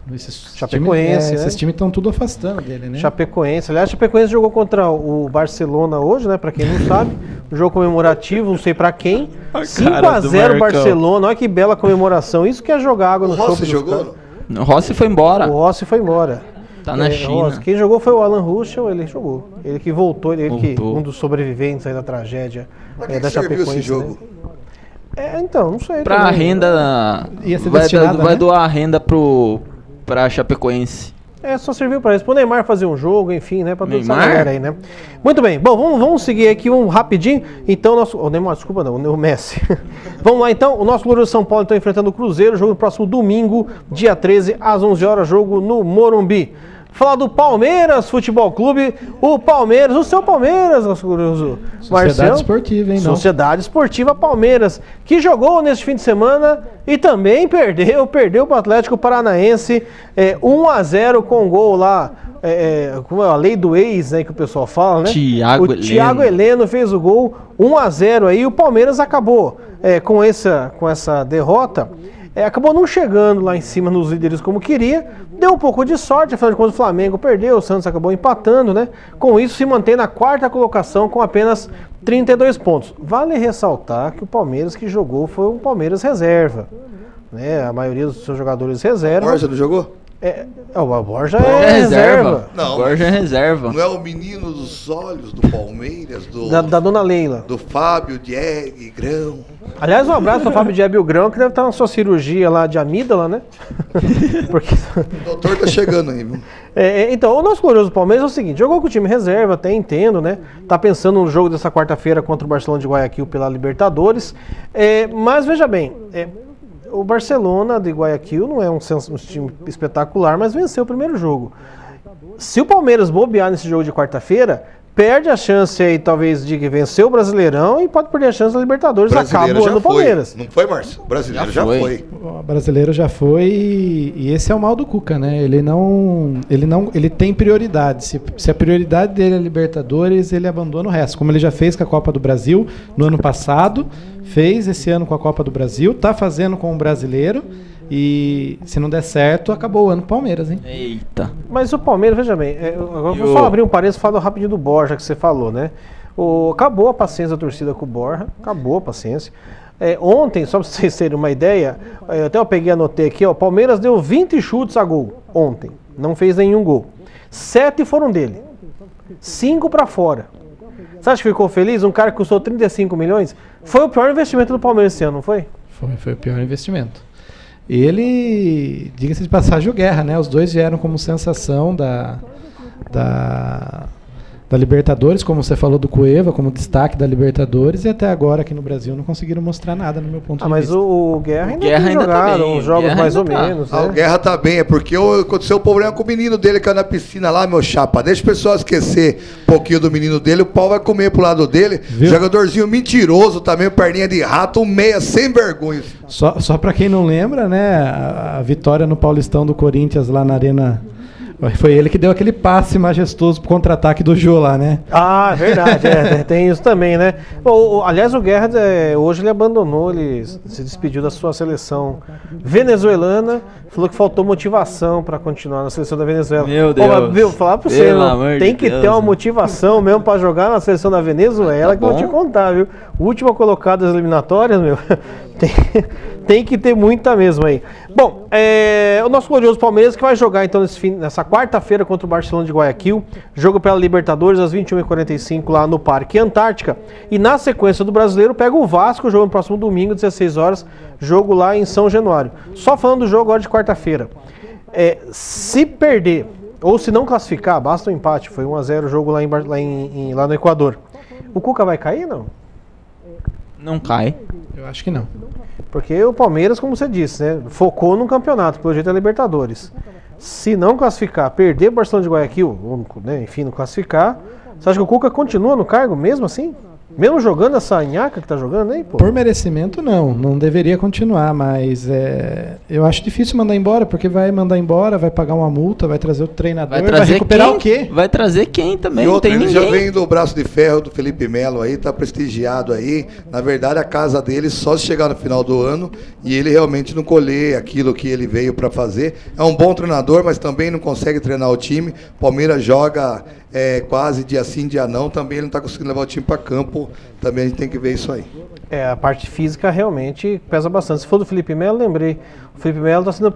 Chapecoense, esses times estão tudo afastando dele, né? Chapecoense, aliás, Chapecoense jogou contra o Barcelona hoje, né? Pra quem não sabe, um jogo comemorativo, não sei pra quem. 5-0 Barcelona, olha que bela comemoração. Isso que é jogar água no Rossi chope jogou? O Rossi foi embora. O Rossi foi embora. Tá na China. Rossi. Quem jogou foi o Alan Ruschel, ele jogou. Ele que voltou, Voltou. um dos sobreviventes aí da tragédia Pra que da serviu Chapecoense. esse jogo? Né? Então, não sei. Pra também. renda. Ia ser destinado, Vai né? doar a renda pra Chapecoense. Só serviu para isso. Pro Neymar fazer um jogo, enfim, né? Pra toda essa Neymar? galera aí, né? Muito bem. Bom, vamos seguir aqui rapidinho. Então, o Neymar, desculpa não, o Messi. Vamos lá, então. O nosso Glorioso São Paulo está enfrentando o Cruzeiro. Jogo no próximo domingo, dia 13, às 11 horas. Jogo no Morumbi. Falar do Palmeiras Futebol Clube. O seu Palmeiras, nosso Glorioso. Sociedade Esportiva, hein? Sociedade Esportiva Palmeiras, que jogou neste fim de semana e também perdeu para o Atlético Paranaense 1-0 com gol lá, como é a lei do ex, né, que o pessoal fala, né? Thiago Heleno fez o gol, 1-0 aí. O Palmeiras acabou com essa derrota. Acabou não chegando lá em cima nos líderes como queria, deu um pouco de sorte, afinal de contas o Flamengo perdeu, o Santos acabou empatando, né? Com isso se mantém na 4ª colocação com apenas 32 pontos. Vale ressaltar que o Palmeiras que jogou foi um Palmeiras reserva, né? A maioria dos seus jogadores reserva. Borja não jogou? O Borja é reserva. Não, Borja é reserva. Não é o menino dos olhos do Palmeiras, da dona Leila. Do Fábio Dieg Grão. Aliás, um abraço para o Fábio Diego Grão, que deve estar na sua cirurgia lá de amígdala, né? Porque... O doutor tá chegando aí, viu? Então, o nosso glorioso Palmeiras é o seguinte, jogou com o time reserva, até entendo, né? Tá pensando no jogo dessa quarta-feira contra o Barcelona de Guayaquil pela Libertadores. Mas veja bem, o Barcelona de Guayaquil não é um time espetacular, mas venceu o primeiro jogo. Se o Palmeiras bobear nesse jogo de quarta-feira, perde a chance aí, talvez, de vencer o Brasileirão e pode perder a chance da Libertadores. Acaba o ano do Palmeiras. Não foi, Márcio? O brasileiro já foi. O brasileiro já foi e esse é o mal do Cuca, né? Ele tem prioridade. Se a prioridade dele é Libertadores, ele abandona o resto. Como ele já fez com a Copa do Brasil no ano passado, fez esse ano com a Copa do Brasil, tá fazendo com o Brasileiro. E se não der certo, acabou o ano do Palmeiras, hein? Eita. Mas o Palmeiras, veja bem, agora vou só abrir um parênteses e falar rapidinho do Borja que você falou, né? Acabou a paciência da torcida com o Borja, acabou a paciência. Ontem, só para vocês terem uma ideia, até eu peguei e anotei aqui, o Palmeiras deu 20 chutes a gol ontem, não fez nenhum gol. 7 foram dele, 5 para fora. Você acha que ficou feliz? Um cara que custou 35 milhões? Foi o pior investimento do Palmeiras esse ano, não foi? Foi o pior investimento. Ele, diga-se de passagem, o Guerra, né? Os dois vieram como sensação da Libertadores, como você falou do Cueva, como destaque da Libertadores, e até agora aqui no Brasil não conseguiram mostrar nada, no meu ponto de vista. Mas o Guerra ainda Guerra tem ainda jogado tá bem, uns jogos Guerra mais ou ainda tá. menos. O Guerra tá bem, é porque aconteceu um problema com o menino dele que caiu na piscina lá, meu chapa. Deixa o pessoal esquecer um pouquinho do menino dele, o pau vai comer pro lado dele. Viu? Jogadorzinho mentiroso também, perninha de rato, meia sem vergonha. Só para quem não lembra, né? A vitória no Paulistão do Corinthians lá na Arena. Foi ele que deu aquele passe majestoso pro contra-ataque do Jô lá, né? Ah, verdade, tem isso também, né? Aliás, o Guerra, hoje ele abandonou, ele se despediu da sua seleção venezuelana, falou que faltou motivação para continuar na seleção da Venezuela. Meu Deus. Vou falar pra você, tem que ter uma motivação mesmo para jogar na seleção da Venezuela, que eu vou te contar, viu? O último colocado das eliminatórias, meu, Tem que ter muita mesmo aí. Bom, o nosso glorioso Palmeiras que vai jogar então nessa quarta-feira contra o Barcelona de Guayaquil. Jogo pela Libertadores às 21h45 lá no Parque Antártica. E na sequência do Brasileiro pega o Vasco, jogo no próximo domingo, 16 horas. Jogo lá em São Januário. Só falando do jogo agora de quarta-feira. Se perder, ou se não classificar, basta um empate. Foi 1-0 o jogo lá no Equador. O Cuca vai cair, não? Não cai. Eu acho que não. Porque o Palmeiras, como você disse, né, focou no campeonato, pelo jeito é Libertadores. Se não classificar, perder o Barcelona de Guayaquil, ou, né, enfim, não classificar, você acha que o Cuca continua no cargo mesmo assim? Mesmo jogando essa nhaca que tá jogando aí, pô? Por merecimento, não deveria continuar, mas eu acho difícil mandar embora, porque vai mandar embora, vai pagar uma multa, vai trazer o treinador, vai recuperar quem? o quê? Vai trazer quem também? E outra, não tem ele ninguém. já vem do braço de ferro do Felipe Melo aí, tá prestigiado aí. Na verdade, a casa dele só se chegar no final do ano e ele realmente não colher aquilo que ele veio para fazer. É um bom treinador, mas também não consegue treinar o time. Palmeiras joga quase dia sim, dia não. Também ele não está conseguindo levar o time para campo. Também a gente tem que ver isso aí. A parte física realmente pesa bastante. Se for do Felipe Melo, lembrei. O Felipe Melo está sendo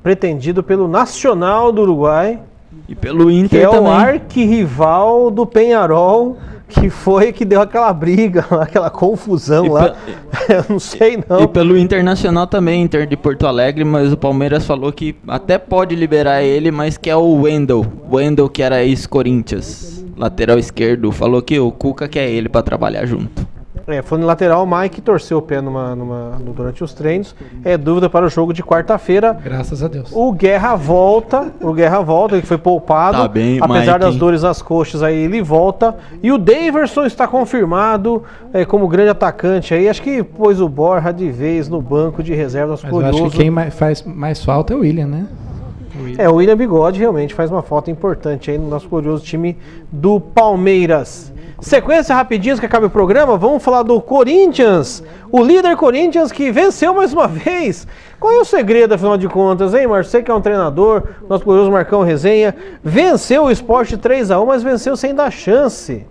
pretendido pelo Nacional do Uruguai. E pelo Inter que é também. O arquirrival do Peñarol, que deu aquela briga, aquela confusão lá. Eu não sei não. E pelo Internacional também, Inter de Porto Alegre, mas o Palmeiras falou que até pode liberar ele, mas que é o Wendel. Wendel, que era ex-Corinthians, lateral esquerdo, falou que o Cuca quer ele para trabalhar junto. Falando em lateral, o Mike torceu o pé durante os treinos. Dúvida para o jogo de quarta-feira. Graças a Deus. O Guerra volta, ele foi poupado. Tá bem, apesar Mike, das dores nas coxas, aí ele volta. E o Daverson está confirmado como grande atacante aí. Acho que pôs o Borja de vez no banco de reserva. Mas eu acho que quem faz mais falta é o William, né? O William Bigode realmente faz uma falta importante aí no nosso glorioso time do Palmeiras. Sequência rapidinho que acaba o programa, vamos falar do Corinthians, o líder Corinthians que venceu mais uma vez. Qual é o segredo, afinal de contas, hein, Marcelo? Você que é um treinador, nosso glorioso Marcão Resenha, venceu o Sport 3-1, mas venceu sem dar chance.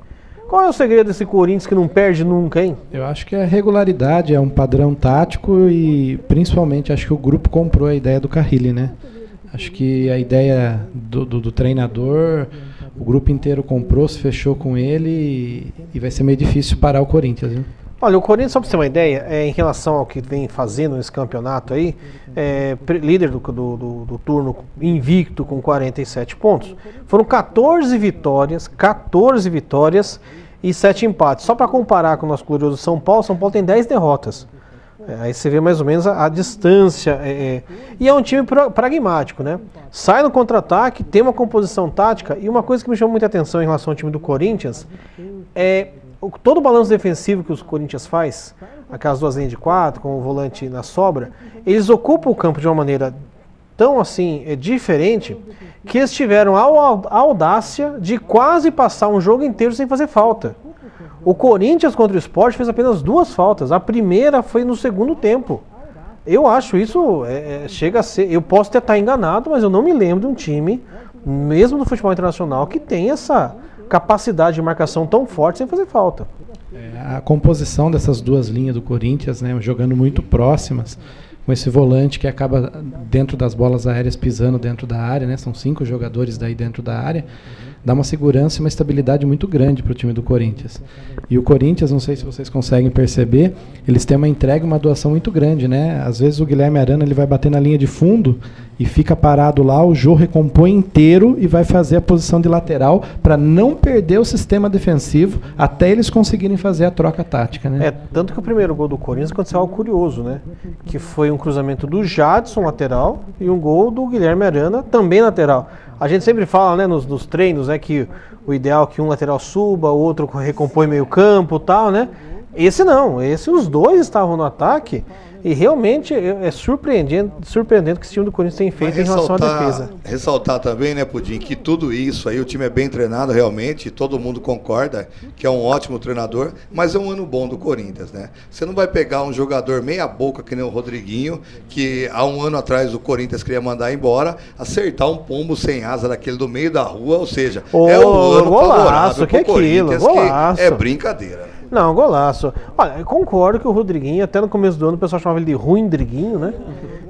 Qual é o segredo desse Corinthians que não perde nunca, hein? Eu acho que é a regularidade, é um padrão tático e principalmente acho que o grupo comprou a ideia do Carrilli, né? Acho que a ideia do treinador, o grupo inteiro comprou, se fechou com ele e vai ser meio difícil parar o Corinthians, viu? Olha, o Corinthians, só para você ter uma ideia, em relação ao que vem fazendo nesse campeonato aí, líder do turno invicto com 47 pontos, foram 14 vitórias e 7 empates. Só para comparar com o nosso glorioso São Paulo tem 10 derrotas. Aí você vê mais ou menos a distância. E é um time pragmático, né? Sai no contra-ataque, tem uma composição tática. E uma coisa que me chamou muita atenção em relação ao time do Corinthians todo o balanço defensivo que os Corinthians faz, aquelas duas linhas de 4, com o volante na sobra, eles ocupam o campo de uma maneira tão assim diferente que eles tiveram a audácia de quase passar um jogo inteiro sem fazer falta. O Corinthians contra o Sport fez apenas 2 faltas. A primeira foi no segundo tempo. Eu acho isso, chega a ser... Eu posso estar enganado, mas eu não me lembro de um time, mesmo no futebol internacional, que tem essa capacidade de marcação tão forte sem fazer falta. A composição dessas duas linhas do Corinthians, né, jogando muito próximas, com esse volante que acaba dentro das bolas aéreas pisando dentro da área, né, são 5 jogadores daí dentro da área, dá uma segurança e uma estabilidade muito grande para o time do Corinthians. E o Corinthians, não sei se vocês conseguem perceber, eles têm uma entrega e uma doação muito grande, né? Às vezes o Guilherme Arana ele vai bater na linha de fundo e fica parado lá, o Jô recompõe inteiro e vai fazer a posição de lateral para não perder o sistema defensivo até eles conseguirem fazer a troca tática, né? Tanto que o primeiro gol do Corinthians aconteceu algo curioso, né? Que foi um cruzamento do Jadson, lateral, e um gol do Guilherme Arana, também lateral. A gente sempre fala, né, nos treinos, né, que o ideal é que um lateral suba, o outro recompõe meio campo e tal, né? Esse não, os dois estavam no ataque e realmente é surpreendente o que esse time do Corinthians tem feito em relação à defesa. Ressaltar também, né, Pudim, que tudo isso aí, o time é bem treinado realmente, todo mundo concorda que é um ótimo treinador, mas é um ano bom do Corinthians, né? Você não vai pegar um jogador meia boca que nem o Rodriguinho, que há um ano atrás o Corinthians queria mandar embora, acertar um pombo sem asa daquele do meio da rua, ou seja, é um ano favorável pro Corinthians, que é brincadeira. Não, golaço. Olha, eu concordo que o Rodriguinho, até no começo do ano, o pessoal chamava ele de Ruindriguinho, né?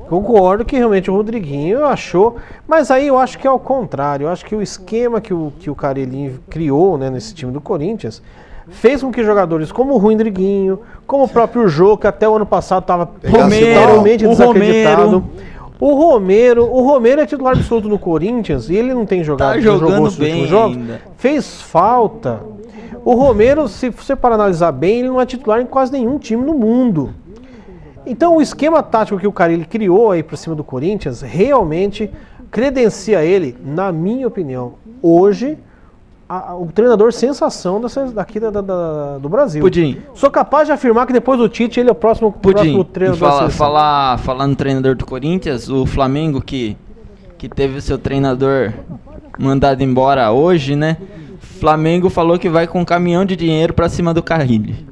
Concordo que realmente o Rodriguinho achou, mas aí eu acho que é ao contrário. Eu acho que o esquema que o Carelli criou, né, nesse time do Corinthians fez com que jogadores como o Ruindriguinho, como o próprio Jô, que até o ano passado estava totalmente desacreditado. O Romero é titular absoluto no Corinthians e ele não tem jogado, tá jogando bem últimos jogos, ainda. fez falta. O Romero, se você para analisar bem, ele não é titular em quase nenhum time no mundo. Então o esquema tático que o Carelli criou aí para cima do Corinthians realmente credencia ele, na minha opinião, hoje o treinador sensação daqui do Brasil. Pudim. Sou capaz de afirmar que depois do Tite ele é o próximo treinador da seleção. Falando no treinador do Corinthians, o Flamengo que teve o seu treinador mandado embora hoje, né? Flamengo falou que vai com um caminhão de dinheiro pra cima do Carrilli.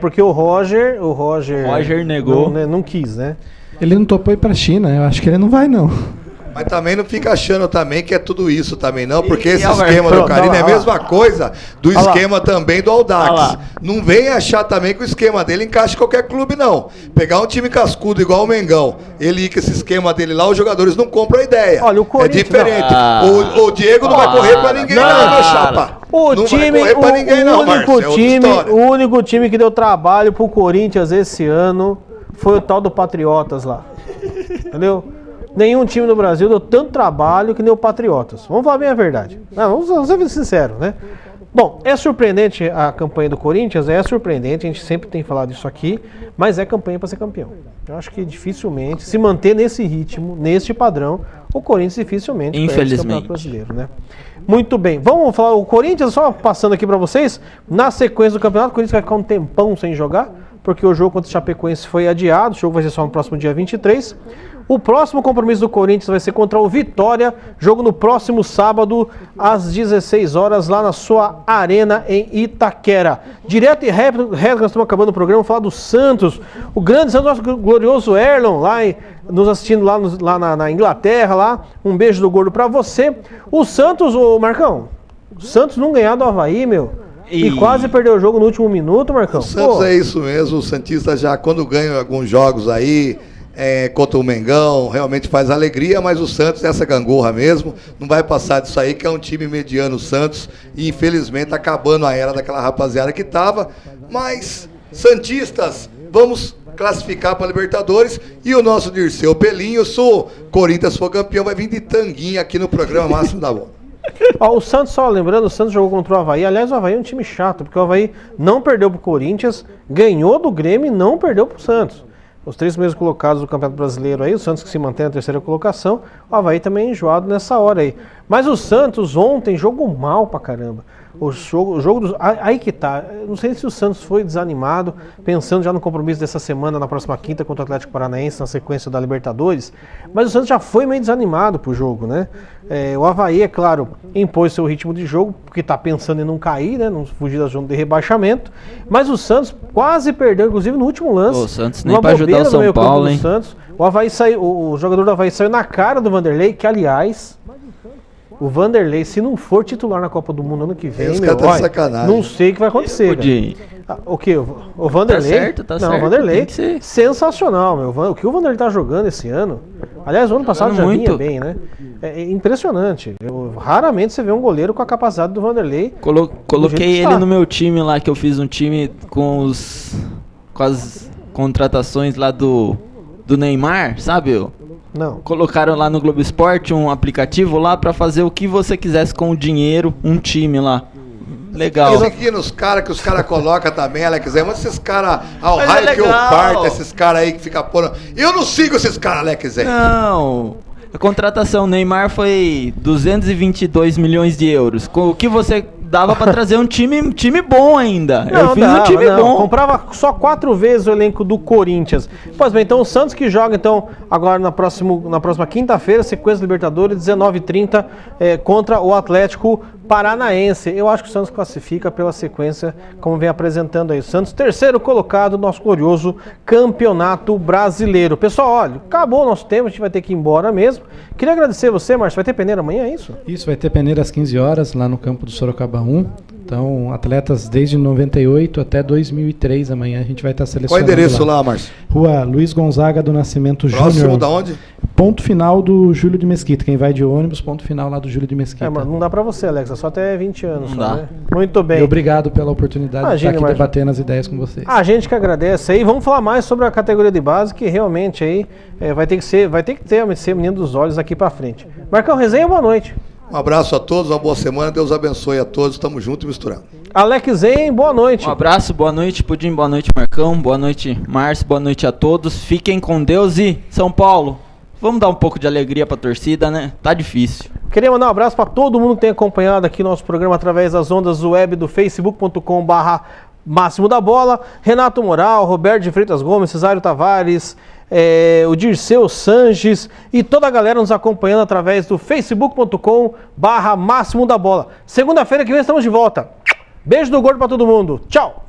Porque o Roger negou. Não quis, né? Ele não topou ir pra China, eu acho que ele não vai não. Mas também não fica achando também que é tudo isso também não, porque esse esquema do Carille é a mesma coisa do esquema também do Audax. Não vem achar também que o esquema dele encaixa em qualquer clube não. Pegar um time cascudo igual o Mengão, ele ir com esse esquema dele lá, os jogadores não compram a ideia. Olha, o Corinthians, é diferente. O Diego não vai correr pra ninguém não, meu chapa. O único time que deu trabalho pro Corinthians esse ano foi o tal do Patriotas lá. Entendeu? Nenhum time no Brasil deu tanto trabalho que nem o Patriotas. Vamos falar bem a verdade. Vamos ser sinceros, né? Bom, é surpreendente a campanha do Corinthians, é surpreendente, a gente sempre tem falado isso aqui, mas é campanha para ser campeão. Eu acho que dificilmente, se manter nesse ritmo, neste padrão, o Corinthians dificilmente perde o Campeonato Brasileiro, né? Muito bem, vamos falar o Corinthians, só passando aqui para vocês, na sequência do campeonato, o Corinthians vai ficar um tempão sem jogar, porque o jogo contra o Chapecoense foi adiado, o jogo vai ser só no próximo dia 23. O próximo compromisso do Corinthians vai ser contra o Vitória, jogo no próximo sábado, às 16 horas, lá na sua arena em Itaquera. Direto e reto, nós estamos acabando o programa, vamos falar do Santos, o grande Santos, nosso glorioso Erlon, nos assistindo lá na Inglaterra, lá. Um beijo do gordo pra você. O Santos, ô Marcão, o Santos não ganhar do Avaí, meu. E quase perdeu o jogo no último minuto, Marcão. O Santos é isso mesmo, o Santista já quando ganha alguns jogos aí, contra o Mengão, realmente faz alegria, mas o Santos é essa gangorra mesmo, não vai passar disso aí, que é um time mediano o Santos, e infelizmente tá acabando a era daquela rapaziada que tava, mas santistas, vamos classificar para Libertadores, e o nosso Dirceu Pelinho, se o Corinthians for campeão, vai vir de tanguinha aqui no programa Máximo da Bola. O Santos, só lembrando, o Santos jogou contra o Avaí. Aliás, o Avaí é um time chato, porque o Avaí não perdeu pro Corinthians, ganhou do Grêmio e não perdeu pro Santos. Os 3 primeiros colocados do Campeonato Brasileiro aí, o Santos que se mantém na terceira colocação, o Avaí também é enjoado nessa hora aí. Mas o Santos ontem jogou mal pra caramba. O jogo aí que tá, não sei se o Santos foi desanimado, pensando já no compromisso dessa semana, na próxima quinta contra o Atlético Paranaense, na sequência da Libertadores, mas o Santos já foi meio desanimado pro jogo, né? O Avaí, é claro, impôs seu ritmo de jogo, porque tá pensando em não cair, né? Não fugir da zona de rebaixamento, mas o Santos quase perdeu, inclusive no último lance. O Santos nem pra ajudar o São Paulo, hein? O jogador do Avaí saiu na cara do Vanderlei, que aliás... O Vanderlei, se não for titular na Copa do Mundo ano que vem, não sei o que vai acontecer. O que? O Vanderlei? Tá certo. O Vanderlei, sensacional, meu. O que o Vanderlei tá jogando esse ano? Aliás, o ano passado já vinha bem, né? É impressionante. Raramente você vê um goleiro com a capacidade do Vanderlei. Coloquei ele no meu time lá, que eu fiz um time com as contratações lá do Neymar, sabe? Não. Colocaram lá no Globo Esporte um aplicativo lá pra fazer o que você quisesse com o dinheiro, um time lá. Legal. E seguindo os caras que os caras colocam também, Alex, mas esses caras ao raio que eu parto, esses caras aí que ficam pondo. Eu não sigo esses caras, Alex. Não. A contratação Neymar foi 222 milhões de euros. O que você dava pra trazer um time bom ainda. Eu fiz um time bom. Comprava só 4 vezes o elenco do Corinthians. Pois bem, então o Santos que joga então agora na próxima quinta-feira, sequência Libertadores, 19h30, contra o Atlético Paranaense. Eu acho que o Santos classifica pela sequência, como vem apresentando aí. O Santos, terceiro colocado, nosso glorioso Campeonato Brasileiro. Pessoal, olha, acabou o nosso tempo, a gente vai ter que ir embora mesmo. Queria agradecer você, Márcio. Vai ter peneira amanhã, é isso? Isso, vai ter peneira às 15 horas lá no campo do Sorocaba 1. Então, atletas desde 98 até 2003, amanhã a gente vai estar Qual o selecionando. endereço lá, Márcio? Rua Luiz Gonzaga do Nascimento Júnior. Próximo da onde? Ponto final do Júlio de Mesquita. Quem vai de ônibus, ponto final lá do Júlio de Mesquita. Mas não dá pra você, Alex, é só até 20 anos. Não só, dá. né? Muito bem. E obrigado pela oportunidade de estar aqui Margem. debatendo as ideias com vocês. A gente que agradece aí. Vamos falar mais sobre a categoria de base, que realmente aí vai ter que ser menino dos olhos daqui pra frente. Marcão, resenha, boa noite. Um abraço a todos, uma boa semana, Deus abençoe a todos, estamos juntos e misturando. Alex Zen, boa noite. Um abraço, boa noite, Pudim, boa noite, Marcão, boa noite, Márcio, boa noite a todos. Fiquem com Deus e São Paulo, vamos dar um pouco de alegria pra torcida, né? Tá difícil. Queria mandar um abraço para todo mundo que tem acompanhado aqui nosso programa através das ondas web do facebook.com/Máximo da Bola. Renato Moral, Roberto de Freitas Gomes, Cesário Tavares, o Dirceu Sanches e toda a galera nos acompanhando através do facebook.com/Máximo da Bola. Segunda-feira que vem estamos de volta. Beijo do gordo para todo mundo. Tchau.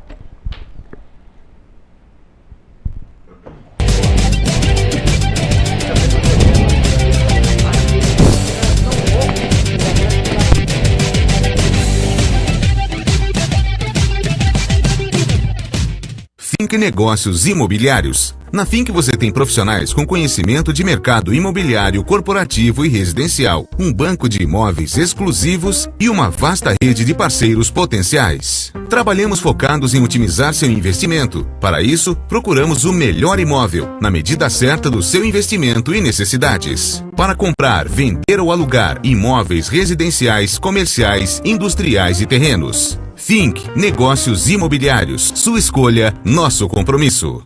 Fink Negócios Imobiliários. Na Fink você tem profissionais com conhecimento de mercado imobiliário corporativo e residencial, um banco de imóveis exclusivos e uma vasta rede de parceiros potenciais. Trabalhamos focados em otimizar seu investimento. Para isso, procuramos o melhor imóvel, na medida certa do seu investimento e necessidades. Para comprar, vender ou alugar imóveis residenciais, comerciais, industriais e terrenos. Fink Negócios Imobiliários. Sua escolha, nosso compromisso.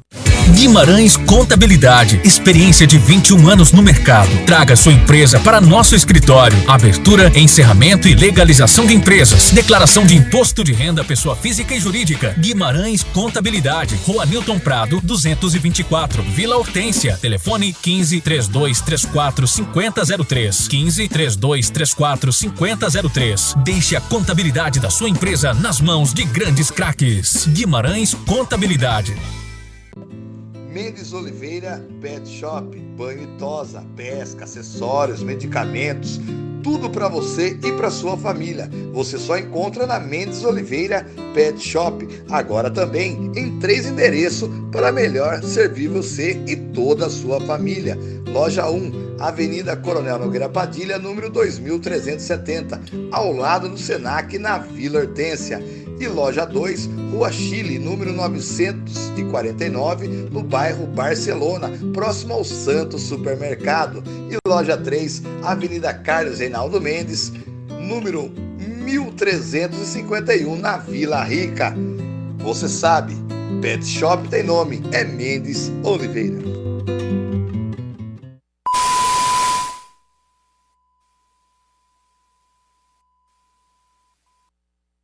Guimarães Contabilidade. Experiência de 21 anos no mercado. Traga sua empresa para nosso escritório. Abertura, encerramento e legalização de empresas. Declaração de imposto de renda, pessoa física e jurídica. Guimarães Contabilidade. Rua Newton Prado, 224, Vila Hortência. Telefone 15 3234 5003. 15 3234 5003. Deixe a contabilidade da sua empresa nas mãos de grandes craques. Guimarães Contabilidade. Mendes Oliveira Pet Shop, banho e tosa, pesca, acessórios, medicamentos, tudo para você e para sua família. Você só encontra na Mendes Oliveira Pet Shop, agora também em 3 endereços para melhor servir você e toda a sua família. Loja 1, Avenida Coronel Nogueira Padilha, número 2370, ao lado do Senac, na Vila Hortência. E loja 2, Rua Chile, número 949, no bairro Barcelona, próximo ao Santos Supermercado. E loja 3, Avenida Carlos Reinaldo Mendes, número 1351, na Vila Rica. Você sabe, Pet Shop tem nome, é Mendes Oliveira.